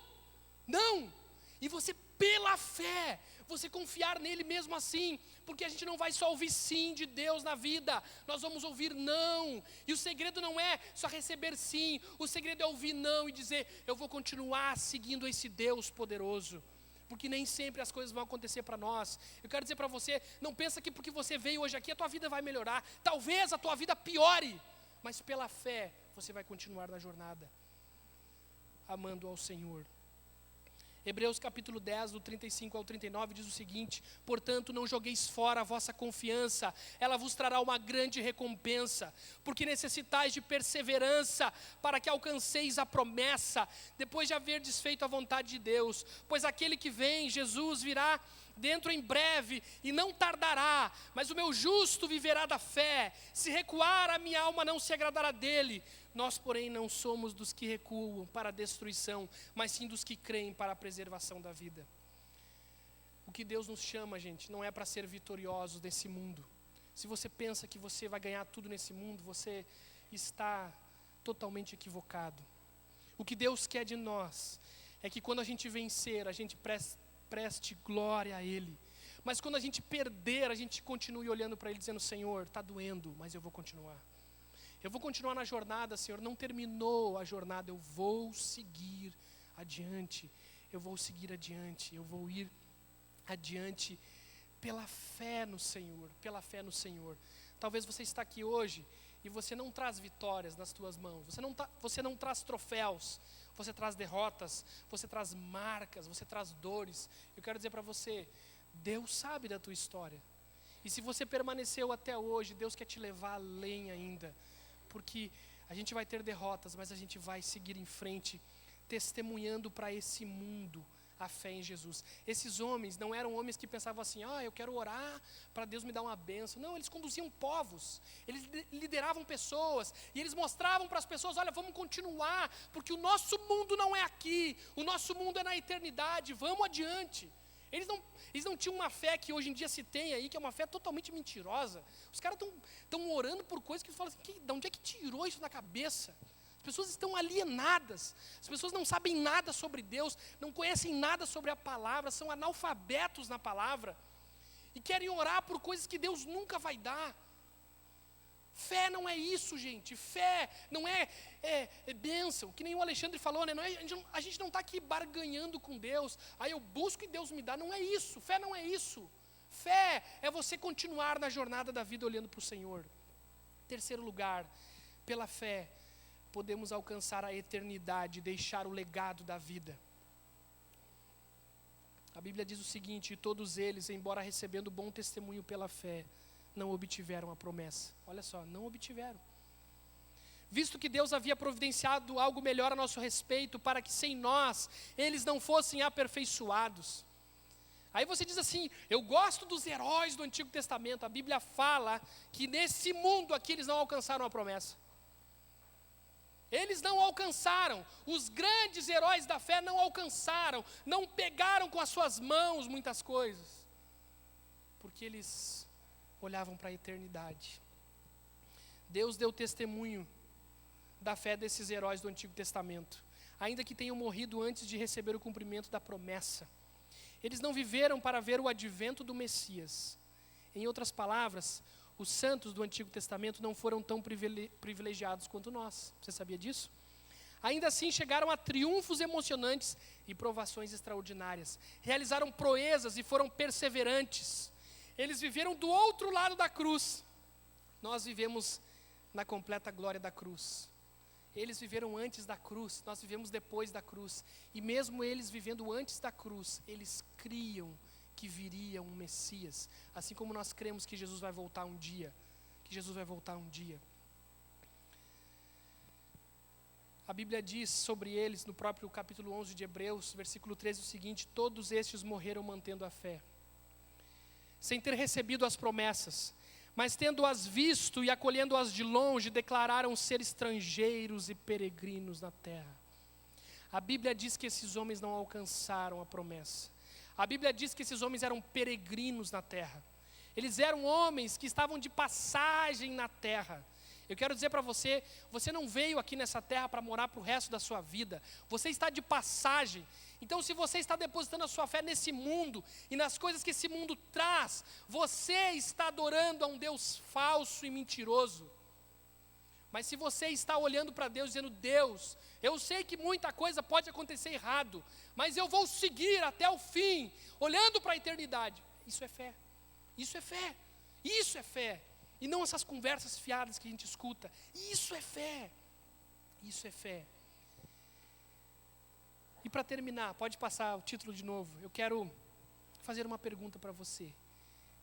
não. E você, pela fé, você confiar nele mesmo assim, porque a gente não vai só ouvir sim de Deus na vida, nós vamos ouvir não, e o segredo não é só receber sim, o segredo é ouvir não e dizer, eu vou continuar seguindo esse Deus poderoso, porque nem sempre as coisas vão acontecer para nós. Eu quero dizer para você, não pensa que porque você veio hoje aqui, a tua vida vai melhorar, talvez a tua vida piore, mas pela fé, você vai continuar na jornada, amando ao Senhor. Hebreus capítulo 10, do 35 ao 39, diz o seguinte, portanto, não jogueis fora a vossa confiança, ela vos trará uma grande recompensa, porque necessitais de perseverança, para que alcanceis a promessa, depois de haver desfeito a vontade de Deus, pois aquele que vem, Jesus, virá dentro em breve, e não tardará, mas o meu justo viverá da fé, se recuar a minha alma não se agradará dele. Nós, porém, não somos dos que recuam para a destruição, mas sim dos que creem para a preservação da vida. O que Deus nos chama, gente, não é para ser vitoriosos nesse mundo. Se você pensa que você vai ganhar tudo nesse mundo, você está totalmente equivocado. O que Deus quer de nós é que quando a gente vencer, a gente preste glória a Ele. Mas quando a gente perder, a gente continue olhando para Ele dizendo, Senhor, está doendo, mas eu vou continuar. Eu vou continuar na jornada, Senhor, não terminou a jornada, eu vou seguir adiante, eu vou seguir adiante, eu vou ir adiante pela fé no Senhor, pela fé no Senhor. Talvez você está aqui hoje e você não traz vitórias nas tuas mãos, você não traz troféus, você traz derrotas, você traz marcas, você traz dores. Eu quero dizer para você, Deus sabe da tua história. E se você permaneceu até hoje, Deus quer te levar além ainda. Porque a gente vai ter derrotas, mas a gente vai seguir em frente, testemunhando para esse mundo a fé em Jesus. Esses homens não eram homens que pensavam assim, eu quero orar para Deus me dar uma bênção. Não, eles conduziam povos, eles lideravam pessoas, e eles mostravam para as pessoas, olha, vamos continuar, porque o nosso mundo não é aqui, o nosso mundo é na eternidade, vamos adiante. Eles não tinham uma fé que hoje em dia se tem aí, que é uma fé totalmente mentirosa. Os caras estão orando por coisas que falam assim, de onde é que tirou isso da cabeça? As pessoas estão alienadas, as pessoas não sabem nada sobre Deus, não conhecem nada sobre a palavra, são analfabetos na palavra, e querem orar por coisas que Deus nunca vai dar. Fé não é isso, gente. Fé não é bênção, que nem o Alexandre falou, né? A gente não está aqui barganhando com Deus. Aí eu busco e Deus me dá. Não é isso. Fé não é isso. Fé é você continuar na jornada da vida olhando para o Senhor. Terceiro lugar, pela fé, podemos alcançar a eternidade, deixar o legado da vida. A Bíblia diz o seguinte, e todos eles, embora recebendo bom testemunho pela fé, não obtiveram a promessa. Olha só, não obtiveram. Visto que Deus havia providenciado algo melhor a nosso respeito, para que sem nós, eles não fossem aperfeiçoados. Aí você diz assim, eu gosto dos heróis do Antigo Testamento. A Bíblia fala que nesse mundo aqui eles não alcançaram a promessa. Eles não alcançaram, os grandes heróis da fé não alcançaram, não pegaram com as suas mãos muitas coisas, porque eles olhavam para a eternidade. Deus deu testemunho da fé desses heróis do Antigo Testamento, ainda que tenham morrido antes de receber o cumprimento da promessa. Eles não viveram para ver o advento do Messias. Em outras palavras, os santos do Antigo Testamento não foram tão privilegiados quanto nós. Você sabia disso? Ainda assim, chegaram a triunfos emocionantes e provações extraordinárias. Realizaram proezas e foram perseverantes. Eles viveram do outro lado da cruz. Nós vivemos na completa glória da cruz. Eles viveram antes da cruz, nós vivemos depois da cruz. E mesmo eles vivendo antes da cruz, eles criam que viria um Messias, assim como nós cremos que Jesus vai voltar um dia, A Bíblia diz sobre eles, no próprio capítulo 11 de Hebreus, versículo 13, o seguinte: todos estes morreram mantendo a fé, sem ter recebido as promessas, mas tendo-as visto e acolhendo-as de longe, declararam ser estrangeiros e peregrinos na terra. A Bíblia diz que esses homens não alcançaram a promessa. A Bíblia diz que esses homens eram peregrinos na terra. Eles eram homens que estavam de passagem na terra. Eu quero dizer para você, você não veio aqui nessa terra para morar para o resto da sua vida. Você está de passagem. Então, se você está depositando a sua fé nesse mundo e nas coisas que esse mundo traz, você está adorando a um Deus falso e mentiroso. Mas se você está olhando para Deus dizendo: Deus, eu sei que muita coisa pode acontecer errado, mas eu vou seguir até o fim, olhando para a eternidade. Isso é fé, isso é fé, isso é fé. E não essas conversas fiadas que a gente escuta. Isso é fé, isso é fé. E para terminar, pode passar o título de novo. Eu quero fazer uma pergunta para você.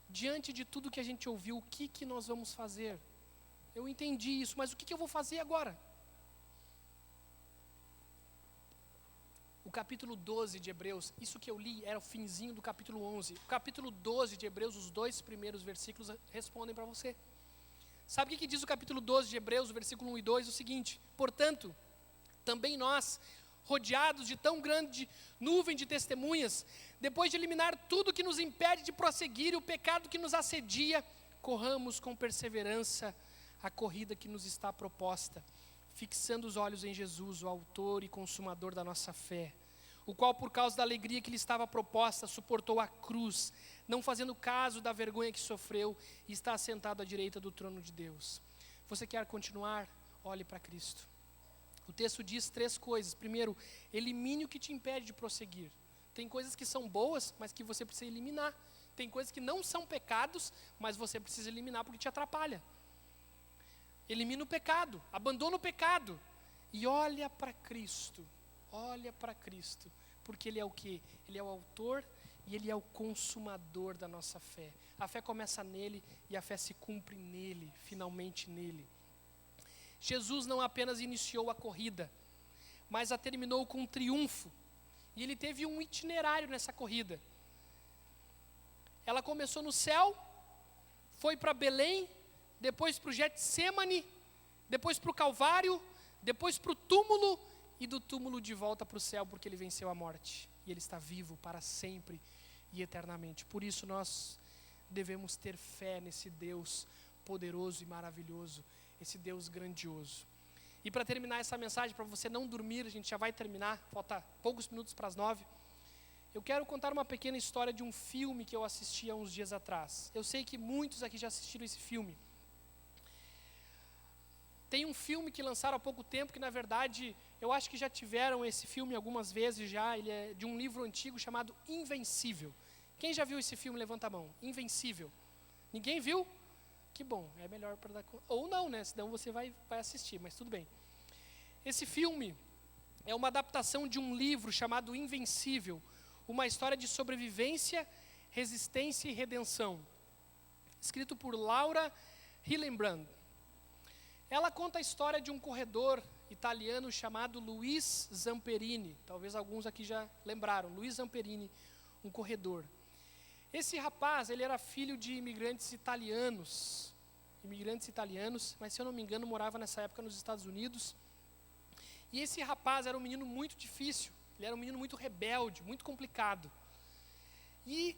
Diante de tudo que a gente ouviu, o que nós vamos fazer? Eu entendi isso, mas o que eu vou fazer agora? O capítulo 12 de Hebreus, isso que eu li era o finzinho do capítulo 11. O capítulo 12 de Hebreus, os 2 primeiros versículos respondem para você. Sabe o que diz o capítulo 12 de Hebreus, o versículo 1 e 2? O seguinte: portanto, também nós, rodeados de tão grande nuvem de testemunhas, depois de eliminar tudo que nos impede de prosseguir e o pecado que nos assedia, corramos com perseverança a corrida que nos está proposta, fixando os olhos em Jesus, o autor e consumador da nossa fé, o qual, por causa da alegria que lhe estava proposta, suportou a cruz, não fazendo caso da vergonha que sofreu, e está assentado à direita do trono de Deus. Você quer continuar? Olhe para Cristo. O texto diz 3 coisas. Primeiro, elimine o que te impede de prosseguir. Tem coisas que são boas, mas que você precisa eliminar. Tem coisas que não são pecados, mas você precisa eliminar porque te atrapalha. Elimina o pecado, abandona o pecado e olha para Cristo. Olha para Cristo, porque Ele é o quê? Ele é o autor e Ele é o consumador da nossa fé. A fé começa nele e a fé se cumpre nele, finalmente nele. Jesus não apenas iniciou a corrida, mas a terminou com um triunfo. E Ele teve um itinerário nessa corrida. Ela começou no céu, foi para Belém, depois para o Getsêmani, depois para o Calvário, depois para o túmulo, e do túmulo de volta para o céu, porque Ele venceu a morte. E Ele está vivo para sempre e eternamente. Por isso nós devemos ter fé nesse Deus poderoso e maravilhoso, esse Deus grandioso. E para terminar essa mensagem, para você não dormir, a gente já vai terminar, falta poucos minutos para as 9. Eu quero contar uma pequena história de um filme que eu assisti há uns dias atrás. Eu sei que muitos aqui já assistiram esse filme. Tem um filme que lançaram há pouco tempo, que na verdade, eu acho que já tiveram esse filme algumas vezes já. Ele é de um livro antigo chamado Invencível. Quem já viu esse filme, levanta a mão. Invencível. Ninguém viu? Que bom, é melhor para dar conta. Ou não, né? Senão você vai assistir, mas tudo bem. Esse filme é uma adaptação de um livro chamado Invencível, uma história de sobrevivência, resistência e redenção, escrito por Laura Hillenbrand. Ela conta a história de um corredor italiano chamado Luiz Zamperini. Talvez alguns aqui já lembraram. Luiz Zamperini, um corredor. Esse rapaz, ele era filho de imigrantes italianos, mas se eu não me engano morava nessa época nos Estados Unidos. E esse rapaz era um menino muito difícil, ele era um menino muito rebelde, muito complicado. E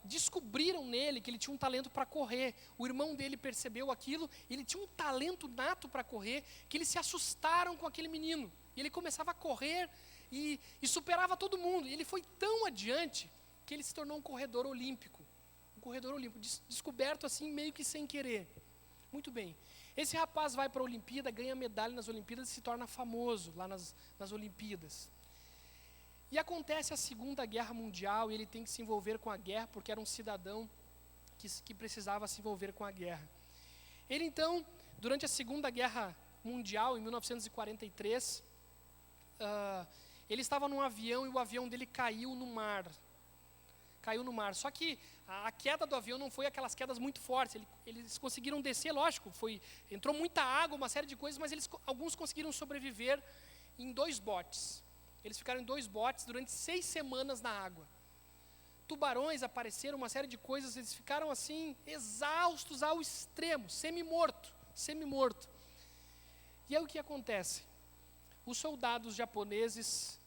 descobriram nele que ele tinha um talento para correr. O irmão dele percebeu aquilo, ele tinha um talento nato para correr, que eles se assustaram com aquele menino. E ele começava a correr e superava todo mundo. E ele foi tão adiante que ele se tornou um corredor olímpico. Um corredor olímpico, descoberto assim meio que sem querer. Muito bem. Esse rapaz vai para a Olimpíada, ganha medalha nas Olimpíadas e se torna famoso lá nas Olimpíadas. E acontece a Segunda Guerra Mundial e ele tem que se envolver com a guerra porque era um cidadão que precisava se envolver com a guerra. Ele então, durante a Segunda Guerra Mundial, em 1943, ele estava num avião e o avião dele caiu no mar. Caiu no mar. Só que a queda do avião não foi aquelas quedas muito fortes. Eles conseguiram descer, lógico, entrou muita água, uma série de coisas, mas alguns conseguiram sobreviver em 2 botes. Eles ficaram em 2 botes durante 6 semanas na água. Tubarões apareceram, uma série de coisas, eles ficaram assim, exaustos ao extremo, semi-morto. E aí o que acontece? Os soldados japoneses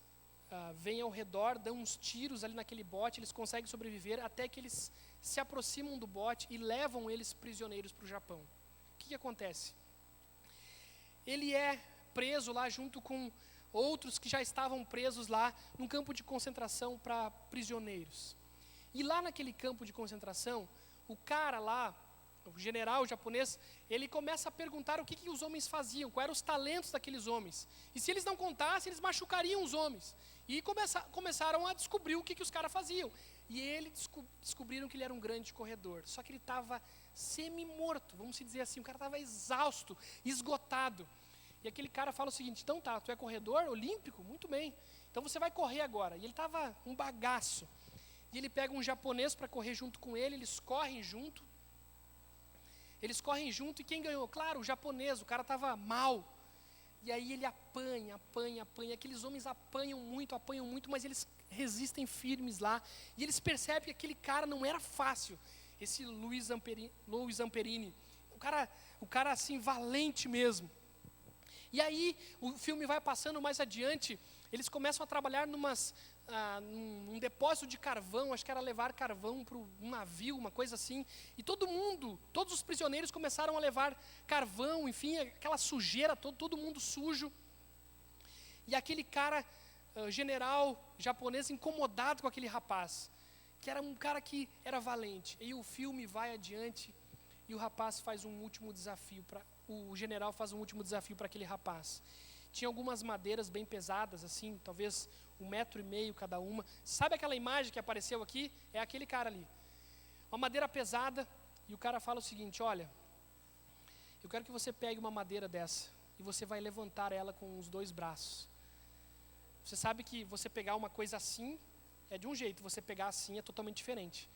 vêm ao redor, dão uns tiros ali naquele bote, eles conseguem sobreviver até que eles se aproximam do bote e levam eles prisioneiros para o Japão. O que acontece? Ele é preso lá junto com outros que já estavam presos lá num campo de concentração para prisioneiros. E lá naquele campo de concentração, o cara lá, o general japonês, ele começa a perguntar o que os homens faziam, quais eram os talentos daqueles homens. E se eles não contassem, eles machucariam os homens. E começaram a descobrir o que os caras faziam. E eles descobriram que ele era um grande corredor. Só que ele estava semi-morto, vamos dizer assim, o cara estava exausto, esgotado. E aquele cara fala o seguinte: então tá, tu é corredor olímpico? Muito bem, então você vai correr agora. E ele estava um bagaço. E ele pega um japonês para correr junto com ele, eles correm junto e quem ganhou? Claro, o japonês, o cara estava mal. E aí ele apanha. Aqueles homens apanham muito, mas eles resistem firmes lá. E eles percebem que aquele cara não era fácil. Esse Luiz Zamperini, o cara assim, valente mesmo. E aí o filme vai passando mais adiante, eles começam a trabalhar num depósito de carvão, acho que era levar carvão para um navio, uma coisa assim. E todos os prisioneiros começaram a levar carvão, enfim, aquela sujeira, todo mundo sujo. E aquele cara, general japonês, incomodado com aquele rapaz, que era um cara que era valente. E o filme vai adiante e o rapaz faz um último desafio, o general faz um último desafio para aquele rapaz. Tinha algumas madeiras bem pesadas, assim, talvez 1,5 metro cada uma. Sabe aquela imagem que apareceu aqui? É aquele cara ali. Uma madeira pesada, e o cara fala o seguinte: olha, eu quero que você pegue uma madeira dessa, e você vai levantar ela com os 2 braços. Você sabe que você pegar uma coisa assim, é de um jeito, você pegar assim é totalmente diferente.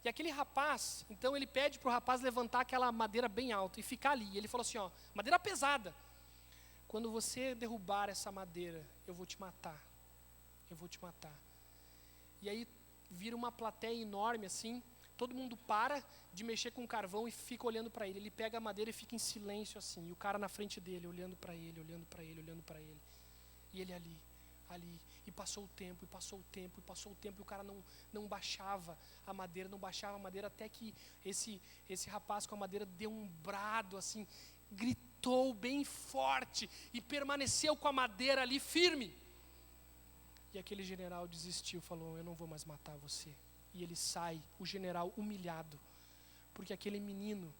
E aquele rapaz, então ele pede para o rapaz levantar aquela madeira bem alta e ficar ali. E ele falou assim, ó, madeira pesada. Quando você derrubar essa madeira, eu vou te matar. Eu vou te matar. E aí vira uma plateia enorme assim, todo mundo para de mexer com o carvão e fica olhando para ele. Ele pega a madeira e fica em silêncio assim, e o cara na frente dele, olhando para ele, olhando para ele, olhando para ele. E ele ali. E passou o tempo, e o cara não baixava a madeira, até que esse rapaz com a madeira deu um brado assim, gritou bem forte e permaneceu com a madeira ali firme. E aquele general desistiu, falou: eu não vou mais matar você. E ele sai, o general humilhado, porque aquele menino,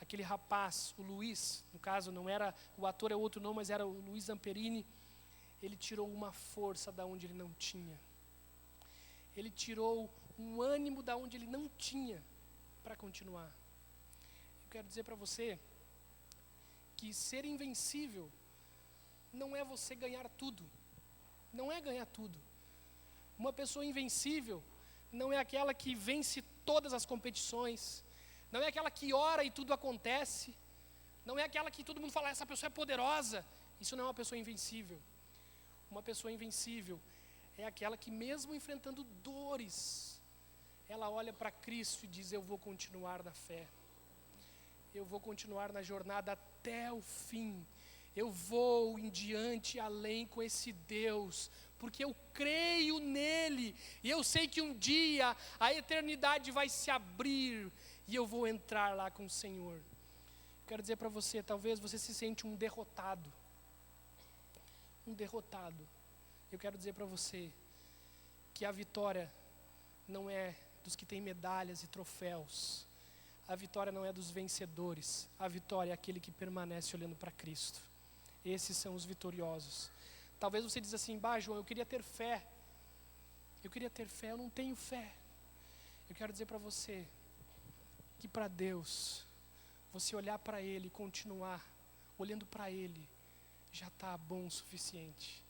aquele rapaz, o Luiz, no caso não era, o ator é outro nome, mas era o Luiz Zamperini, ele tirou uma força da onde ele não tinha. Ele tirou um ânimo da onde ele não tinha para continuar. Eu quero dizer para você que ser invencível não é você ganhar tudo. Não é ganhar tudo. Uma pessoa invencível não é aquela que vence todas as competições. Não é aquela que ora e tudo acontece. Não é aquela que todo mundo fala, essa pessoa é poderosa. Isso não é uma pessoa invencível. Uma pessoa invencível é aquela que mesmo enfrentando dores, ela olha para Cristo e diz: eu vou continuar na fé. Eu vou continuar na jornada até o fim. Eu vou em diante além com esse Deus, porque eu creio nele, e eu sei que um dia a eternidade vai se abrir, e eu vou entrar lá com o Senhor. Quero dizer para você, talvez você se sente um derrotado. Um derrotado. Eu quero dizer para você que a vitória não é dos que têm medalhas e troféus. A vitória não é dos vencedores. A vitória é aquele que permanece olhando para Cristo. Esses são os vitoriosos. Talvez você diz assim: bah, João, eu queria ter fé. Eu queria ter fé, eu não tenho fé. Eu quero dizer para você que para Deus, você olhar para Ele e continuar olhando para Ele, já está bom o suficiente.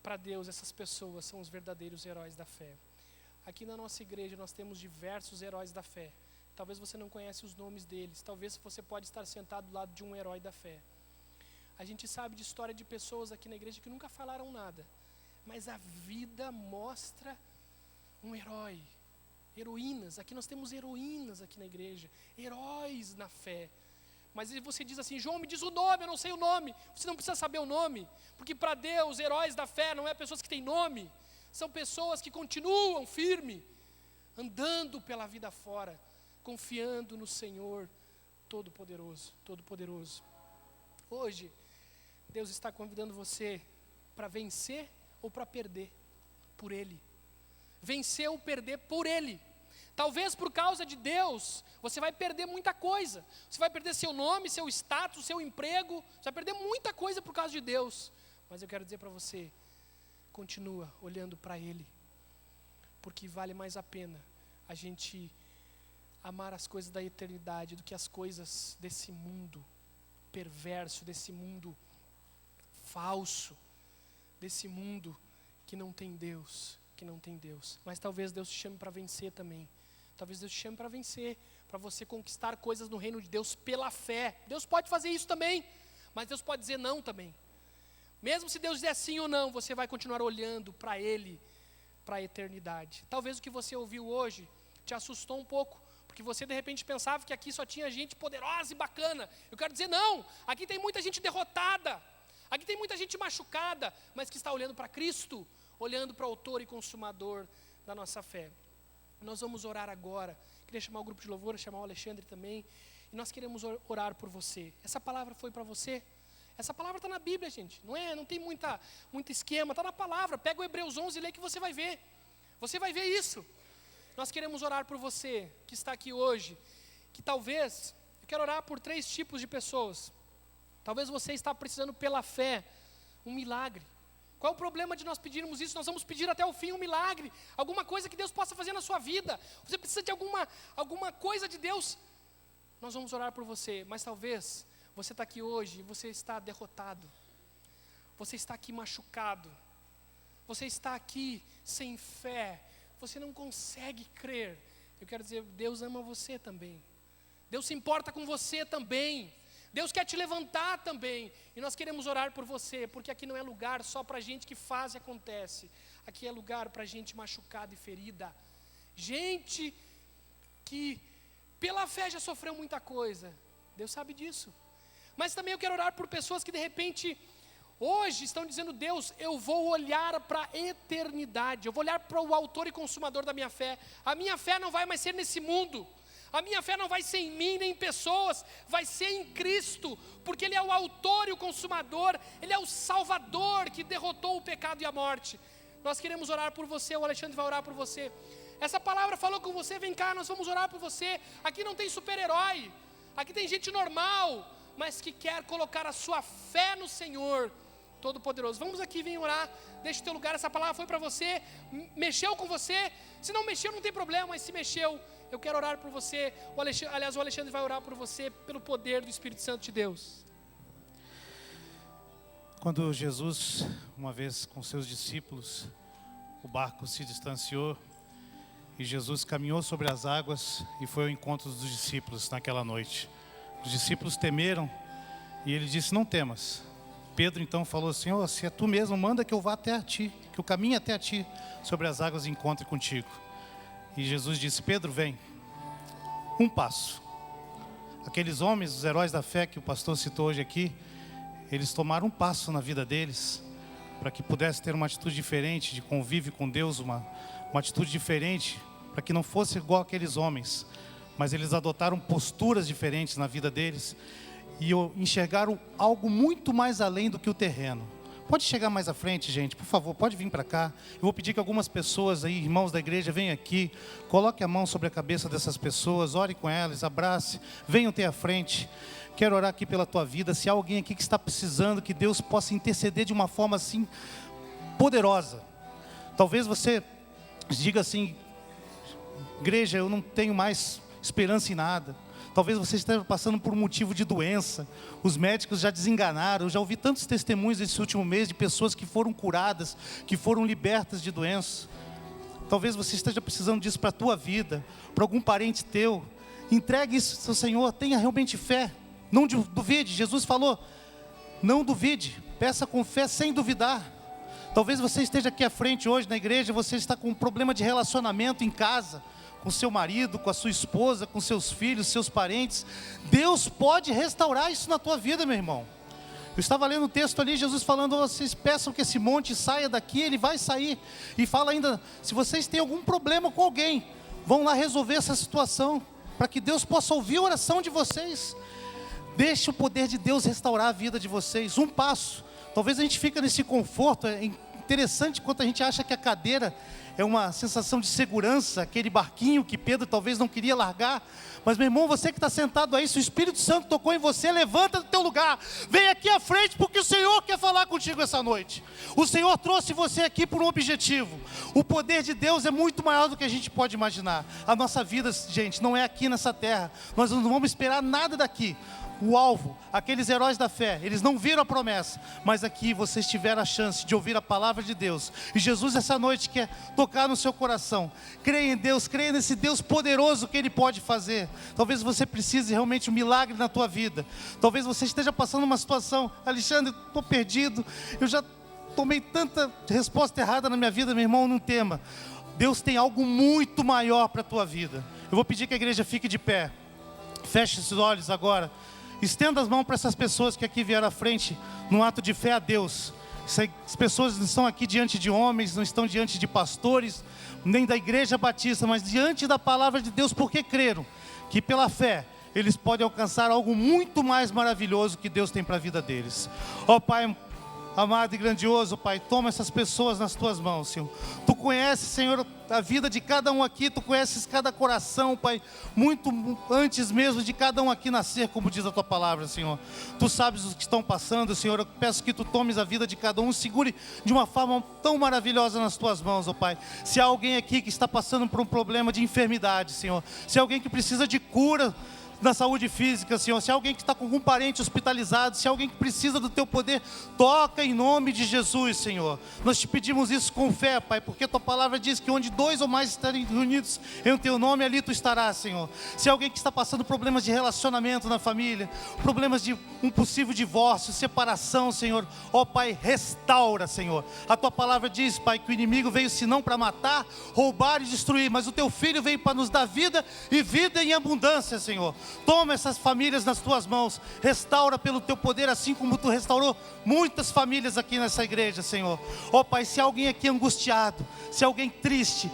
Para Deus, essas pessoas são os verdadeiros heróis da fé. Aqui na nossa igreja nós temos diversos heróis da fé. Talvez você não conhece os nomes deles. Talvez você pode estar sentado do lado de um herói da fé. A gente sabe de história de pessoas aqui na igreja que nunca falaram nada, mas a vida mostra um herói. Heroínas, aqui nós temos heroínas aqui na igreja, heróis na fé. Mas você diz assim: João, me diz o nome, eu não sei o nome. Você não precisa saber o nome, porque para Deus, heróis da fé não é pessoas que têm nome, são pessoas que continuam firme, andando pela vida fora, confiando no Senhor Todo-Poderoso, Todo-Poderoso. Hoje, Deus está convidando você para vencer ou para perder por Ele. Vencer ou perder por Ele. Talvez por causa de Deus, você vai perder muita coisa. Você vai perder seu nome, seu status, seu emprego. Você vai perder muita coisa por causa de Deus. Mas eu quero dizer para você, continua olhando para Ele. Porque vale mais a pena a gente amar as coisas da eternidade do que as coisas desse mundo perverso, desse mundo falso, desse mundo que não tem Deus, Mas talvez Deus te chame para vencer também. Talvez Deus te chame para vencer, para você conquistar coisas no reino de Deus pela fé. Deus pode fazer isso também, mas Deus pode dizer não também. Mesmo se Deus dizer sim ou não, você vai continuar olhando para Ele, para a eternidade. Talvez o que você ouviu hoje te assustou um pouco, porque você de repente pensava que aqui só tinha gente poderosa e bacana. Eu quero dizer não, aqui tem muita gente derrotada, aqui tem muita gente machucada, mas que está olhando para Cristo, olhando para o autor e consumador da nossa fé. Nós vamos orar agora. Queria chamar o grupo de louvor, chamar o Alexandre também. E nós queremos orar por você. Essa palavra foi para você? Essa palavra está na Bíblia, gente. Não tem muito esquema, está na palavra. Pega o Hebreus 11 e lê que você vai ver. Você vai ver isso. Nós queremos orar por você que está aqui hoje. Que talvez, eu quero orar por 3 tipos de pessoas. Talvez você está precisando pela fé um milagre. Qual o problema de nós pedirmos isso? Nós vamos pedir até o fim um milagre, alguma coisa que Deus possa fazer na sua vida. Você precisa de alguma coisa de Deus. Nós vamos orar por você, mas talvez você está aqui hoje e você está derrotado. Você está aqui machucado. Você está aqui sem fé. Você não consegue crer. Eu quero dizer, Deus ama você também. Deus se importa com você também. Deus quer te levantar também, e nós queremos orar por você, porque aqui não é lugar só para gente que faz e acontece, aqui é lugar para gente machucada e ferida, gente que pela fé já sofreu muita coisa, Deus sabe disso, mas também eu quero orar por pessoas que de repente, hoje estão dizendo: Deus, eu vou olhar para a eternidade, eu vou olhar para o autor e consumador da minha fé, a minha fé não vai mais ser nesse mundo, a minha fé não vai ser em mim, nem em pessoas, vai ser em Cristo, porque Ele é o autor e o consumador, Ele é o Salvador que derrotou o pecado e a morte. Nós queremos orar por você, o Alexandre vai orar por você. Essa palavra falou com você, vem cá, nós vamos orar por você. Aqui não tem super-herói, aqui tem gente normal, mas que quer colocar a sua fé no Senhor Todo-Poderoso. Vamos aqui, vem orar, deixa o teu lugar, essa palavra foi para você, mexeu com você, se não mexeu não tem problema, mas se mexeu, eu quero orar por você. O Alexandre vai orar por você pelo poder do Espírito Santo de Deus. Quando Jesus, uma vez com seus discípulos, o barco se distanciou e Jesus caminhou sobre as águas e foi ao encontro dos discípulos naquela noite. Os discípulos temeram e ele disse: não temas. Pedro então falou assim: se é tu mesmo, manda que eu vá até a ti, que eu caminhe até a ti sobre as águas e encontre contigo. E Jesus disse: Pedro, vem. Um passo. Aqueles homens, os heróis da fé que o pastor citou hoje aqui, eles tomaram um passo na vida deles, para que pudesse ter uma atitude diferente de convívio com Deus, uma atitude diferente, para que não fosse igual aqueles homens, mas eles adotaram posturas diferentes na vida deles, e enxergaram algo muito mais além do que o terreno. Pode chegar mais à frente, gente, por favor, pode vir para cá. Eu vou pedir que algumas pessoas aí, irmãos da igreja, venham aqui, coloque a mão sobre a cabeça dessas pessoas, ore com elas, abrace, venham ter à frente. Quero orar aqui pela tua vida. Se há alguém aqui que está precisando, que Deus possa interceder de uma forma assim, poderosa. Talvez você diga assim: igreja, eu não tenho mais esperança em nada. Talvez você esteja passando por um motivo de doença. Os médicos já desenganaram. Eu já ouvi tantos testemunhos esse último mês de pessoas que foram curadas, que foram libertas de doença. Talvez você esteja precisando disso para a tua vida, para algum parente teu. Entregue isso ao Senhor, tenha realmente fé. Não duvide, Jesus falou, não duvide, peça com fé sem duvidar. Talvez você esteja aqui à frente hoje na igreja, você está com um problema de relacionamento em casa, com seu marido, com a sua esposa, com seus filhos, seus parentes. Deus pode restaurar isso na tua vida, meu irmão. Eu estava lendo o texto ali, Jesus falando: vocês peçam que esse monte saia daqui, ele vai sair. E fala ainda, se vocês têm algum problema com alguém, vão lá resolver essa situação, para que Deus possa ouvir a oração de vocês. Deixe o poder de Deus restaurar a vida de vocês. Um passo. Talvez a gente fique nesse conforto. É interessante quando a gente acha que a cadeira é uma sensação de segurança, aquele barquinho que Pedro talvez não queria largar. Mas, meu irmão, você que está sentado aí, se o Espírito Santo tocou em você, levanta do teu lugar, vem aqui à frente, porque o Senhor quer falar contigo essa noite. O Senhor trouxe você aqui por um objetivo. O poder de Deus é muito maior do que a gente pode imaginar. A nossa vida, gente, não é aqui nessa terra. Nós não vamos esperar nada daqui. O alvo, aqueles heróis da fé, eles não viram a promessa, mas aqui vocês tiveram a chance de ouvir a palavra de Deus. E Jesus essa noite quer tocar no seu coração. Creia em Deus, creia nesse Deus poderoso que Ele pode fazer. Talvez você precise realmente um milagre na tua vida. Talvez você esteja passando uma situação: Alexandre, estou perdido, eu já tomei tanta resposta errada na minha vida. Meu irmão, não tema, Deus tem algo muito maior para a tua vida. Eu vou pedir que a igreja fique de pé, feche os olhos agora. Estenda as mãos para essas pessoas que aqui vieram à frente, num ato de fé a Deus. As pessoas não estão aqui diante de homens, não estão diante de pastores, nem da igreja batista, mas diante da palavra de Deus, porque creram que pela fé eles podem alcançar algo muito mais maravilhoso que Deus tem para a vida deles. Ó Pai amado e grandioso, Pai, toma essas pessoas nas tuas mãos, Senhor. Tu conheces, Senhor, a vida de cada um aqui, tu conheces cada coração, Pai, muito antes mesmo de cada um aqui nascer, como diz a tua palavra, Senhor. Tu sabes os que estão passando, Senhor. Eu peço que tu tomes a vida de cada um, segure de uma forma tão maravilhosa nas tuas mãos, ó Pai. Se há alguém aqui que está passando por um problema de enfermidade, Senhor, se há alguém que precisa de cura na saúde física, Senhor, se há alguém que está com algum parente hospitalizado, se há alguém que precisa do teu poder, toca em nome de Jesus, Senhor. Nós te pedimos isso com fé, Pai, porque a tua palavra diz que onde 2 ou mais estarem reunidos em teu nome, ali tu estarás, Senhor. Se há alguém que está passando problemas de relacionamento na família, problemas de um possível divórcio, separação, Senhor, ó Pai, restaura, Senhor. A tua palavra diz, Pai, que o inimigo veio senão para matar, roubar e destruir, mas o teu filho veio para nos dar vida e vida em abundância, Senhor. Toma essas famílias nas tuas mãos, restaura pelo teu poder, assim como tu restaurou muitas famílias aqui nessa igreja, Senhor. Ó Pai, se há alguém aqui angustiado, se há alguém triste,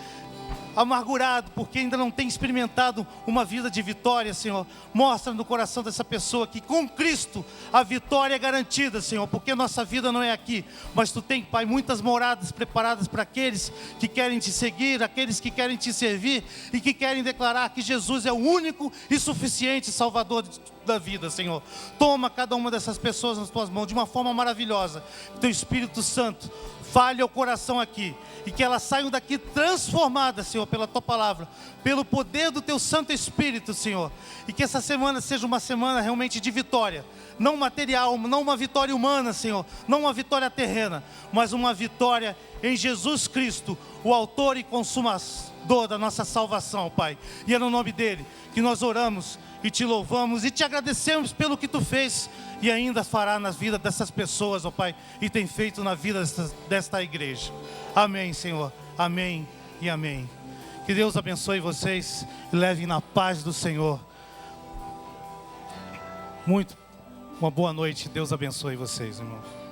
amargurado, porque ainda não tem experimentado uma vida de vitória, Senhor, mostra no coração dessa pessoa que com Cristo a vitória é garantida, Senhor, porque nossa vida não é aqui, mas tu tem, Pai, muitas moradas preparadas para aqueles que querem te seguir, aqueles que querem te servir e que querem declarar que Jesus é o único e suficiente Salvador da vida, Senhor. Toma cada uma dessas pessoas nas tuas mãos de uma forma maravilhosa. Teu Espírito Santo fale ao coração aqui, e que elas saiam daqui transformadas, Senhor, pela tua palavra, pelo poder do teu Santo Espírito, Senhor. E que essa semana seja uma semana realmente de vitória, não material, não uma vitória humana, Senhor, não uma vitória terrena, mas uma vitória em Jesus Cristo, o autor e consumador da nossa salvação, Pai. E é no nome dele que nós oramos e te louvamos e te agradecemos pelo que tu fez e ainda fará na vida dessas pessoas, ó Pai, e tem feito na vida desta igreja. Amém, Senhor. Amém e amém. Que Deus abençoe vocês e levem na paz do Senhor. Muito Uma boa noite. Deus abençoe vocês, irmãos.